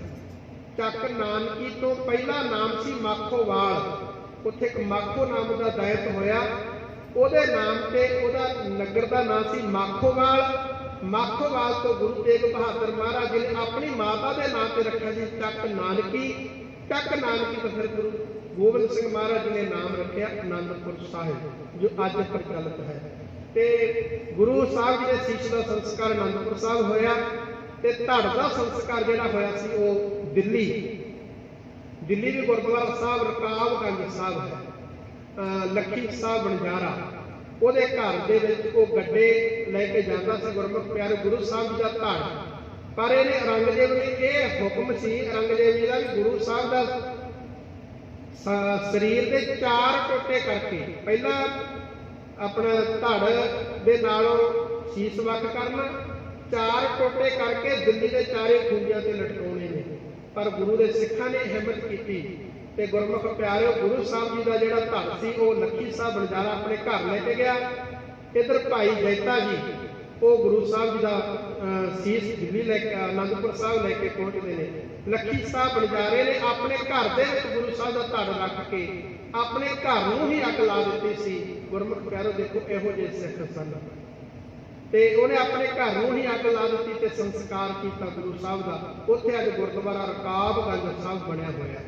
ਚੱਕ ਨਾਨਕੀ ਤੋਂ ਪਹਿਲਾ ਨਾਮ ਸੀ ਮਾਖੋਵਾਲ। ਉੱਥੇ ਇੱਕ ਮਾਖੋ ਨਾਮ ਦਾ ਦਾਇਤ ਹੋਇਆ, ਉਹਦੇ ਨਾਮ ਤੇ ਉਹਦਾ ਨਗਰ ਦਾ ਨਾਮ ਸੀ ਮਾਖੋਵਾਲ। ਮਾਖੋਵਾਲ ਤੋਂ ਗੁਰੂ ਤੇਗ ਬਹਾਦਰ ਮਹਾਰਾਜ ਜੀ ਨੇ ਆਪਣੀ ਮਾਤਾ ਦੇ ਨਾਮ ਤੇ ਰੱਖਿਆ ਸੀ ਚੱਕ ਨਾਨਕੀ। ਚੱਕ ਨਾਨਕੀ ਤੋਂ ਫਿਰ ਗੁਰੂ ਗੋਬਿੰਦ ਸਿੰਘ ਮਹਾਰਾਜ ਜੀ ਨੇ ਨਾਮ ਰੱਖਿਆ ਅਨੰਦਪੁਰ ਸਾਹਿਬ ਜੋ ਅੱਜ ਪ੍ਰਚਲਿਤ ਹੈ। ਤੇ ਗੁਰੂ ਸਾਹਿਬ ਜੀ ਦੇ ਸੀਸ ਦਾ ਸੰਸਕਾਰ ਅਨੰਦਪੁਰ ਸਾਹਿਬ ਹੋਇਆ ਤੇ ਧੜ ਦਾ ਸੰਸਕਾਰ ਜਿਹੜਾ ਹੋਇਆ ਸੀ ਉਹ ਦਿੱਲੀ ਵੀ ਗੁਰਦੁਆਰਾ ਸਾਹਿਬ ਰਕਾਬਗੰਜ ਸਾਹਿਬ ਹੈ। ਲੱਖੀ ਸਾਹਿਬ ਬਣਜਾਰਾ ਉਹਦੇ ਘਰ ਦੇ ਵਿੱਚ ਉਹ ਗੱਡੇ ਲੈ ਕੇ ਜਾਂਦਾ ਸੀ ਗੁਰਮੁਖ ਪਿਆਰੇ ਗੁਰੂ ਸਾਹਿਬ ਜੀ ਦਾ ਧੜ। ਪਰ ਇਹਨੇ ਔਰੰਗਜ਼ੇਬ ਨੇ ਇਹ ਹੁਕਮ ਸੀ ਔਰੰਗਜ਼ੇਬ ਜੀ ਦਾ ਵੀ ਗੁਰੂ ਸਾਹਿਬ ਦਾ ਸਰੀਰ ਦੇ 4 ਟੋਟੇ ਕਰਕੇ ਪਹਿਲਾਂ ਆਪਣਾ ਧੜ ਦੇ ਨਾਲੋਂ ਸੀਸ ਵੱਖ ਕਰਨਾ, 4 ਟੋਟੇ ਕਰਕੇ ਦਿੱਲੀ ਦੇ 4 ਖੂੰਜਿਆਂ ਤੇ ਲਟਕਾਉਣੇ ਨੇ। ਪਰ ਗੁਰੂ ਦੇ ਸਿੱਖਾਂ ਨੇ ਹਿੰਮਤ ਕੀਤੀ ਤੇ ਗੁਰਮੁਖ ਪਿਆਰਿਓ ਗੁਰੂ ਸਾਹਿਬ ਜੀ ਦਾ ਜਿਹੜਾ ਧੜ ਸੀ ਉਹ ਲੱਖੀ ਸਾਹਿਬ ਬਣਜਾਰਾ ਆਪਣੇ ਘਰ ਲੈ ਕੇ ਗਿਆ। ਇੱਧਰ ਭਾਈ ਜੈਤਾ ਜੀ ਉਹ ਗੁਰੂ ਸਾਹਿਬ ਜੀ ਦਾ ਸੀਸ ਦਿੱਲੀ ਲੈ ਕੇ ਅਨੰਦਪੁਰ ਸਾਹਿਬ ਲੈ ਕੇ ਪਹੁੰਚਦੇ ਨੇ। ਲੱਖੀ ਸਾਹਿਬ ਬਣਜਾਰੇ ਨੇ ਆਪਣੇ ਘਰ ਦੇ ਵਿੱਚ ਗੁਰੂ ਸਾਹਿਬ ਦਾ ਧੜ ਰੱਖ ਕੇ ਆਪਣੇ ਘਰ ਨੂੰ ਹੀ ਅੱਗ ਲਾ ਦਿੱਤੀ ਸੀ। ਗੁਰਮੁਖ ਪਿਆਰਿਓ ਦੇਖੋ ਇਹੋ ਜਿਹੇ ਸਿੱਖ ਸਨ ਤੇ ਉਹਨੇ ਆਪਣੇ ਘਰ ਨੂੰ ਹੀ ਅੱਗ ਲਾ ਦਿੱਤੀ ਤੇ ਸੰਸਕਾਰ ਕੀਤਾ ਗੁਰੂ ਸਾਹਿਬ ਦਾ। ਉੱਥੇ ਅੱਜ ਗੁਰਦੁਆਰਾ ਰਕਾਬਗੰਜ ਸਾਹਿਬ ਬਣਿਆ ਹੋਇਆ।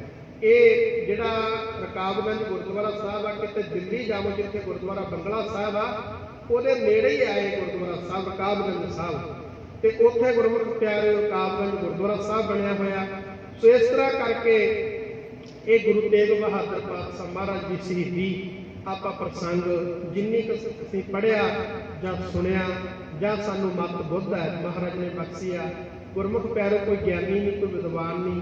ਇਹ ਜਿਹੜਾ ਰਕਾਬਗੰਜ ਗੁਰਦੁਆਰਾ ਸਾਹਿਬ ਆ ਕਿਤੇ ਦਿੱਲੀ ਜਾਵੋ ਜਿੱਥੇ ਗੁਰਦੁਆਰਾ ਬੰਗਲਾ ਸਾਹਿਬ ਆ ਉਹਦੇ ਨੇੜੇ ਹੀ ਆਏ ਗੁਰਦੁਆਰਾ ਸਾਹਿਬ ਰਕਾਬਗੰਜ ਸਾਹਿਬ ਤੇ ਉੱਥੇ ਗੁਰਮੁਖ ਪਿਆਰੇ ਰਕਾਬਗੰਜ ਗੁਰਦੁਆਰਾ ਸਾਹਿਬ ਬਣਿਆ ਹੋਇਆ। ਸੋ ਇਸ ਤਰ੍ਹਾਂ ਕਰਕੇ ਇਹ ਗੁਰੂ ਤੇਗ ਬਹਾਦਰ ਪਾਤਸ਼ਾਹ ਮਹਾਰਾਜ ਦੀ ਸ਼ਹੀਦੀ ਆਪਾਂ ਪ੍ਰਸੰਗ ਜਿੰਨੀ ਕੁ ਅਸੀਂ ਪੜ੍ਹਿਆ ਜਾਂ ਸੁਣਿਆ ਜਾਂ ਸਾਨੂੰ ਮਤ ਬੁੱਧ ਹੈ ਮਹਾਰਾਜ ਨੇ ਬਖਸ਼ੀ ਆ। ਗੁਰਮੁਖ ਪਿਆਰੇ ਕੋਈ ਗਿਆਨੀ ਨਹੀਂ, ਕੋਈ ਵਿਦਵਾਨ ਨਹੀਂ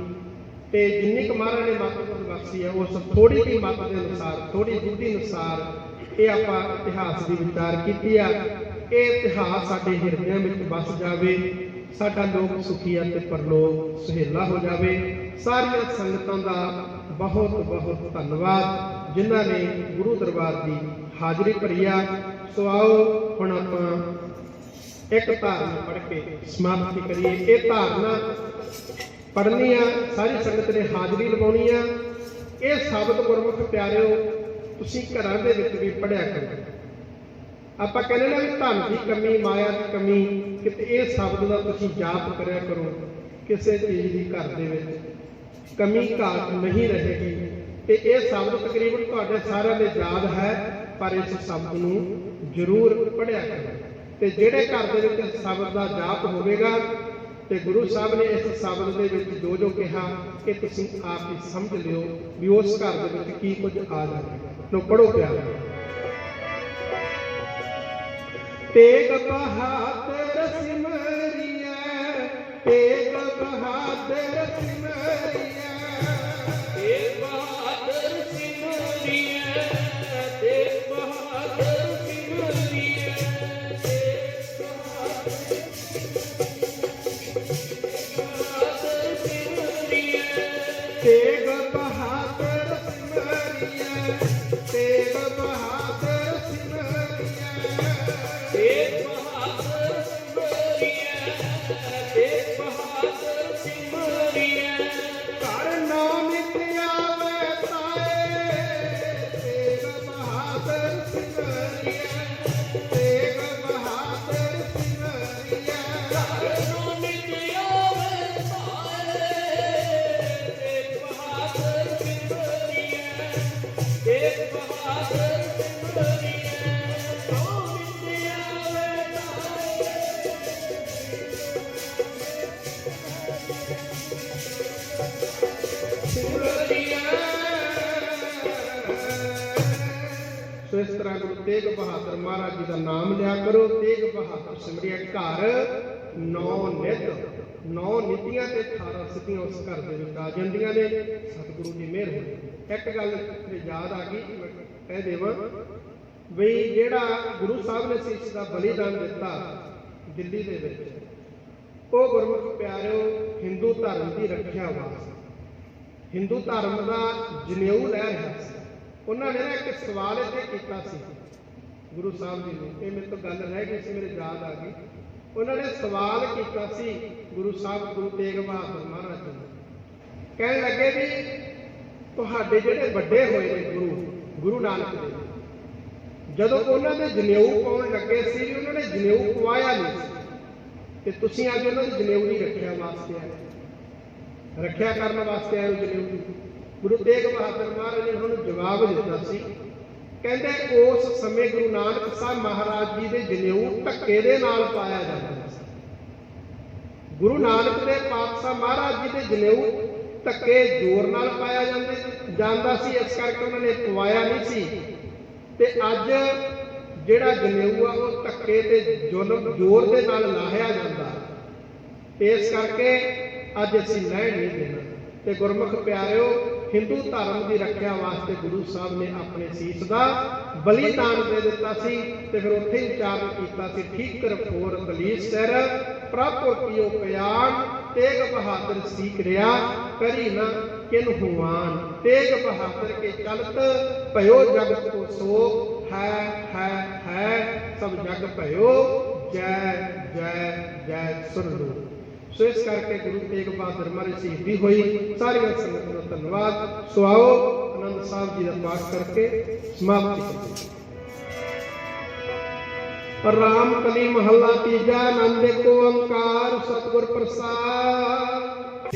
ਤੇ ਜਿੰਨੀ ਕੁ ਮਹਾਰਾਜ ਨੇ ਮਤ ਬੁੱਧ ਬਖਸ਼ੀ ਆ ਉਸ ਥੋੜੀ ਜਿਹੀ ਮਤ ਦੇ ਅਨੁਸਾਰ, ਥੋੜੀ ਬੁੱਧੀ ਅਨੁਸਾਰ ਇਹ ਆਪਾਂ ਇਤਿਹਾਸ ਦੀ ਵਿਚਾਰ ਕੀਤੀ ਆ। ਇਹ ਇਤਿਹਾਸ ਸਾਡੇ ਹਿਰਦਿਆਂ ਵਿੱਚ ਵਸ ਜਾਵੇ, ਸਾਡਾ ਲੋਕ ਸੁਖੀ ਅਤੇ ਪਰਲੋਕ ਸੁਹੇਲਾ ਹੋ ਜਾਵੇ। ਸਾਰੀਆਂ ਸੰਗਤਾਂ ਦਾ ਬਹੁਤ ਬਹੁਤ ਧੰਨਵਾਦ ਜਿਨ੍ਹਾਂ ਨੇ ਗੁਰੂ ਦਰਬਾਰ ਦੀ ਹਾਜ਼ਰੀ ਭਰੀ ਆ। ਸੋ ਆਓ ਹੁਣ ਆਪਾਂ ਇੱਕ ਧਾਰਨਾ ਪੜ੍ਹ ਕੇ ਸਮਾਪਤੀ ਕਰੀਏ। ਇਹ ਧਾਰਨਾ ਪੜ੍ਹਨੀ ਆ, ਸਾਰੀ ਸੰਗਤ ਨੇ ਹਾਜ਼ਰੀ ਲਵਾਉਣੀ ਆ। ਇਹ ਸ਼ਬਦ ਗੁਰਮੁਖ ਪਿਆਰਿਓ ਤੁਸੀਂ ਘਰਾਂ ਦੇ ਵਿੱਚ ਵੀ ਪੜ੍ਹਿਆ ਕਰੋ। ਆਪਾਂ ਕਹਿੰਦੇ ਨਾ ਵੀ ਧਨ ਦੀ ਕਮੀ, ਮਾਇਆ ਦੀ ਕਮੀ, ਕਿਤੇ ਇਹ ਸ਼ਬਦ ਦਾ ਤੁਸੀਂ ਜਾਪ ਕਰਿਆ ਕਰੋ। ਕਿਸੇ ਚੀਜ਼ ਦੀ ਘਰ ਦੇ ਵਿੱਚ ਕਮੀ ਘਾਟ ਨਹੀਂ ਰਹੇਗੀ। ਤੇ ਇਹ ਸ਼ਬਦ ਤਕਰੀਬਨ ਤੁਹਾਡੇ ਸਾਰਿਆਂ ਦੇ ਯਾਦ ਹੈ, ਪਰ ਇਸ ਸ਼ਬਦ ਨੂੰ ਜ਼ਰੂਰ ਪੜ੍ਹਿਆ ਕਰੋ। ਤੇ ਜਿਹੜੇ ਘਰ ਦੇ ਵਿੱਚ ਸ਼ਬਦ ਦਾ ਜਾਪ ਹੋਵੇਗਾ ਤੇ ਗੁਰੂ ਸਾਹਿਬ ਨੇ ਇਸ ਸ਼ਬਦ ਦੇ ਵਿੱਚ ਜੋ ਜੋ ਕਿਹਾ ਕਿ ਤੁਸੀਂ ਆਪ ਹੀ ਸਮਝ ਲਿਓ ਵੀ ਉਸ ਘਰ ਦੇ ਵਿੱਚ ਕੀ ਕੁਝ ਆ ਜਾਵੇਗਾ। ਲੋ ਪੜੋ ਪਿਆਰ। ਤੇਗ ਬਹਾਦਰ ਸਿਮਰਿਆ, ਤੇਗ ਬਹਾਦਰ ਸਿਮਰਿਆ, ਤੇਗ ਬਹਾਦਰ ਸਿਮਰਿਆ, ਤੇਗ ਬਹਾਦਰ ਸਿਮਰਿਆ, ਤੇਗ ਬਹਾਦਰ ਸਿਮਰਿਆ, ਤੇਗ ਬਹਾਦਰ ਸਿਮਰਿਆ, ਤੇਗ ਬਹਾਦਰ ਸਿਮਰਿਆ, ਤੇਗ ਬਹਾਦਰ ਸਿਮਰਿਆ, ਘਰ ਨਾਨਕ ਆਵੇ ਤਾਏ। ਤੇਗ ਬਹਾਦਰ ਸਿਮਰਿਆ, ਤੇਗ ਬਹਾਦਰ ਸਿਮਰਿਆ, ਨਾਨਕ ਆਵੇ ਤਾਏ। ਤੇਗ ਬਹਾਦਰ ਸਿਮਰਿਆ, ਤੇਗ ਬਹਾਦਰ ਸਿਮਰਿਆ, ਨਾਨਕ ਆਵੇ ਸੋ ਇਸ ਤਰ੍ਹਾਂ ਗੁਰੂ ਤੇਗ ਬਹਾਦਰ ਮਹਾਰਾਜ ਜੀ ਦਾ ਨਾਮ ਲਿਆ ਕਰੋ। ਤੇਗ ਬਹਾਦਰ ਸਿਮਰਿਆ ਘਰ 9 ਨਿਤ 9 ਨੀਤੀਆਂ ਤੇ 18 ਸਿੱਧੀਆਂ ਉਸ ਘਰ ਦੇ ਵਿੱਚ ਆ ਜਾਂਦੀਆਂ ਨੇ। ਸਤਿਗੁਰੂ ਦੀ ਮਿਹਰ ਹੋਈ। ਇੱਕ ਗੱਲ ਮੈਨੂੰ ਯਾਦ ਆ ਗਈ, ਮੈਂ ਕਹਿ ਦੇਵਾਂ ਵੀ ਜਿਹੜਾ ਗੁਰੂ ਸਾਹਿਬ ਨੇ ਸੀਸ ਦਾ ਬਲੀਦਾਨ ਦਿੱਤਾ ਦਿੱਲੀ ਦੇ ਵਿੱਚ, ਉਹ ਗੁਰਮੁਖ ਪਿਆਰਿਓ ਹਿੰਦੂ ਧਰਮ ਦੀ ਰੱਖਿਆ ਵਾਸਤੇ, ਹਿੰਦੂ ਧਰਮ ਦਾ ਜਨੇਊ ਲੈ ਰਿਹਾ ਸੀ। ਉਹਨਾਂ ਨੇ ਨਾ ਇੱਕ ਸਵਾਲ ਇੱਥੇ ਕੀਤਾ ਸੀ ਗੁਰੂ ਸਾਹਿਬ ਜੀ ਨੇ, ਇਹ ਮੇਰੇ ਤੋਂ ਗੱਲ ਰਹਿ ਗਈ ਸੀ, ਮੇਰੇ ਯਾਦ ਆ ਗਈ। ਉਹਨਾਂ ਨੇ ਸਵਾਲ ਕੀਤਾ ਸੀ ਗੁਰੂ ਸਾਹਿਬ, ਗੁਰੂ ਤੇਗ ਬਹਾਦਰ ਮਹਾਰਾਜ ਜੀ ਨੂੰ, ਕਹਿਣ ਲੱਗੇ ਵੀ ਤੁਹਾਡੇ ਜਿਹੜੇ ਵੱਡੇ ਹੋਏ ਨੇ ਗੁਰੂ ਨਾਨਕ ਦੇਵ, ਜਦੋਂ ਉਹਨਾਂ ਦੇ ਜਨੇਊ ਪਾਉਣ ਲੱਗੇ ਸੀ ਵੀ ਉਹਨਾਂ ਨੇ ਜਨੇਊ ਪਵਾਇਆ ਨਹੀਂ ਸੀ, ਤੇ ਤੁਸੀਂ ਅੱਜ ਉਹਨਾਂ ਦੀ ਜਨੇਊ ਦੀ ਰੱਖਿਆ ਵਾਸਤੇ ਆਏ, ਰੱਖਿਆ ਕਰਨ ਵਾਸਤੇ ਆਏ ਜਨੇਊ ਦੀ। ਗੁਰੂ ਤੇਗ ਬਹਾਦਰ ਮਹਾਰਾਜ ਨੇ ਉਹਨੂੰ ਜਵਾਬ ਦਿੱਤਾ ਸੀ, ਕਹਿੰਦੇ ਉਸ ਸਮੇਂ ਗੁਰੂ ਨਾਨਕ ਸਾਹਿਬ ਮਹਾਰਾਜ ਜੀ ਦੇ ਜਨੇਊ ਧੱਕੇ ਦੇ ਨਾਲ ਪਾਇਆ ਜਾਂਦਾ ਸੀ। ਗੁਰੂ ਨਾਨਕ ਦੇ ਪਾਤਸ਼ਾਹ ਮਹਾਰਾਜ ਜੀ ਦੇ ਜਨੇਊ ਧੱਕੇ ਜ਼ੋਰ ਨਾਲ ਪਾਇਆ ਜਾਂਦਾ ਸੀ, ਇਸ ਕਰਕੇ ਉਹਨਾਂ ਨੇ ਪਵਾਇਆ ਨਹੀਂ ਸੀ। ਤੇ ਅੱਜ ਜਿਹੜਾ ਜਨੇਊ ਆ ਉਹ ਧੱਕੇ ਤੇ ਜ਼ੁਲਮ ਜ਼ੋਰ ਦੇ ਨਾਲ ਲਾਹਿਆ ਜਾਂਦਾ, ਇਸ ਕਰਕੇ ਅੱਜ ਅਸੀਂ ਲੈਣ ਨਹੀਂ ਦੇਣਾ। ਤੇ ਗੁਰਮੁਖ ਪਿਆਰਿਓ ਹਿੰਦੂ ਧਰਮ ਦੀ ਰੱਖਿਆ ਵਾਸਤੇ ਗੁਰੂ ਸਾਹਿਬ ਨੇ ਆਪਣੇ ਸੀਸ ਦਾ ਬਲੀਦਾਨ ਦੇ ਦਿੱਤਾ ਸੀ। ਤੇ ਫਿਰ ਉੱਥੇ ਹੀ ਉਚਾਰਨ ਕੀਤਾ ਸੀ, ਠੀਕਰ ਫੋਰ ਦਲੀਸ ਸਿਰ ਪ੍ਰਭੁਰ ਕੀਓ ਪਿਆਨ, ਤੇਗ ਬਹਾਦਰ ਸੀਖ ਰਿਆ ਕਰੀ ਨਾ ਕਿਨ ਹੁਆਨ। ਤੇਗ ਬਹਾਦਰ ਕੇ ਚਲਤ ਭਇਓ ਜਗਤ ਕੋ ਸੋ ਹੈ ਸਭ ਜਗ ਭਇਓ ਜੈ ਜੈ ਜੈ ਸੁਰਲੂ। ਸੋ ਇਸ ਕਰਕੇ ਗੁਰੂ ਤੇਗ ਬਹਾਦਰ ਮਹਾਰਾਜ ਸ਼ਹੀਦੀ ਹੋਈ। ਸਾਰੀਆਂ ਸੰਗਤਾਂ ਦਾ ਧੰਨਵਾਦ। ਸੋ ਆਓ ਆਨੰਦ ਸਾਹਿਬ ਜੀ ਦਾ ਪਾਠ ਕਰਕੇ ਸਮਾਪਤੀ ਕਰੀਏ। ਰਾਮ ਕਲੀ ਮਹੱਲਾ ਤੀਜਾ। ਆਨੰਦ ਏਕ ਓੰਕਾਰ ਸਤਿਗੁਰ ਪ੍ਰਸਾਦ।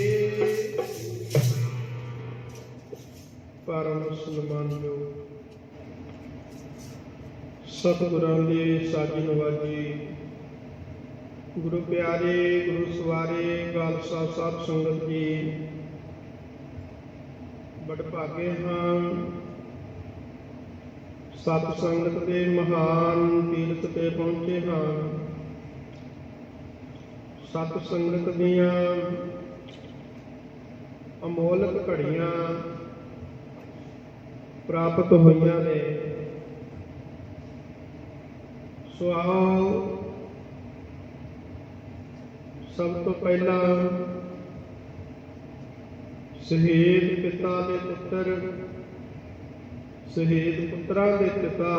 ਪਰਮ ਮੁਸਲਮਾਨੋ, ਸਤਿਗੁਰਾਂ ਦੀ ਸਾਜੀ ਨਵਾਜੀ, ਗੁਰੂ ਪਿਆਰੇ, ਗੁਰੂ ਸਵਾਰੇ, ਖਾਲਸਾ ਸਾਧ ਸੰਗਤ ਜੀ, ਬੜ ਭਾਗੇ ਹਾਂ ਸਤ ਸੰਗਤ ਦੇ ਮਹਾਨ ਤੀਰਥ ਤੇ ਪਹੁੰਚੇ ਹਾਂ। ਸਤ ਸੰਗਤ ਦੀਆਂ ਅਮੋਲਕ ਘੜੀਆਂ ਪ੍ਰਾਪਤ ਹੋਈਆਂ ਨੇ। ਸੋ ਆਓ ਸਭ ਤੋਂ ਪਹਿਲਾਂ ਸ਼ਹੀਦ ਪਿਤਾ ਦੇ ਪੁੱਤਰ, ਸ਼ਹੀਦ ਪੁੱਤਰਾਂ ਦੇ ਪਿਤਾ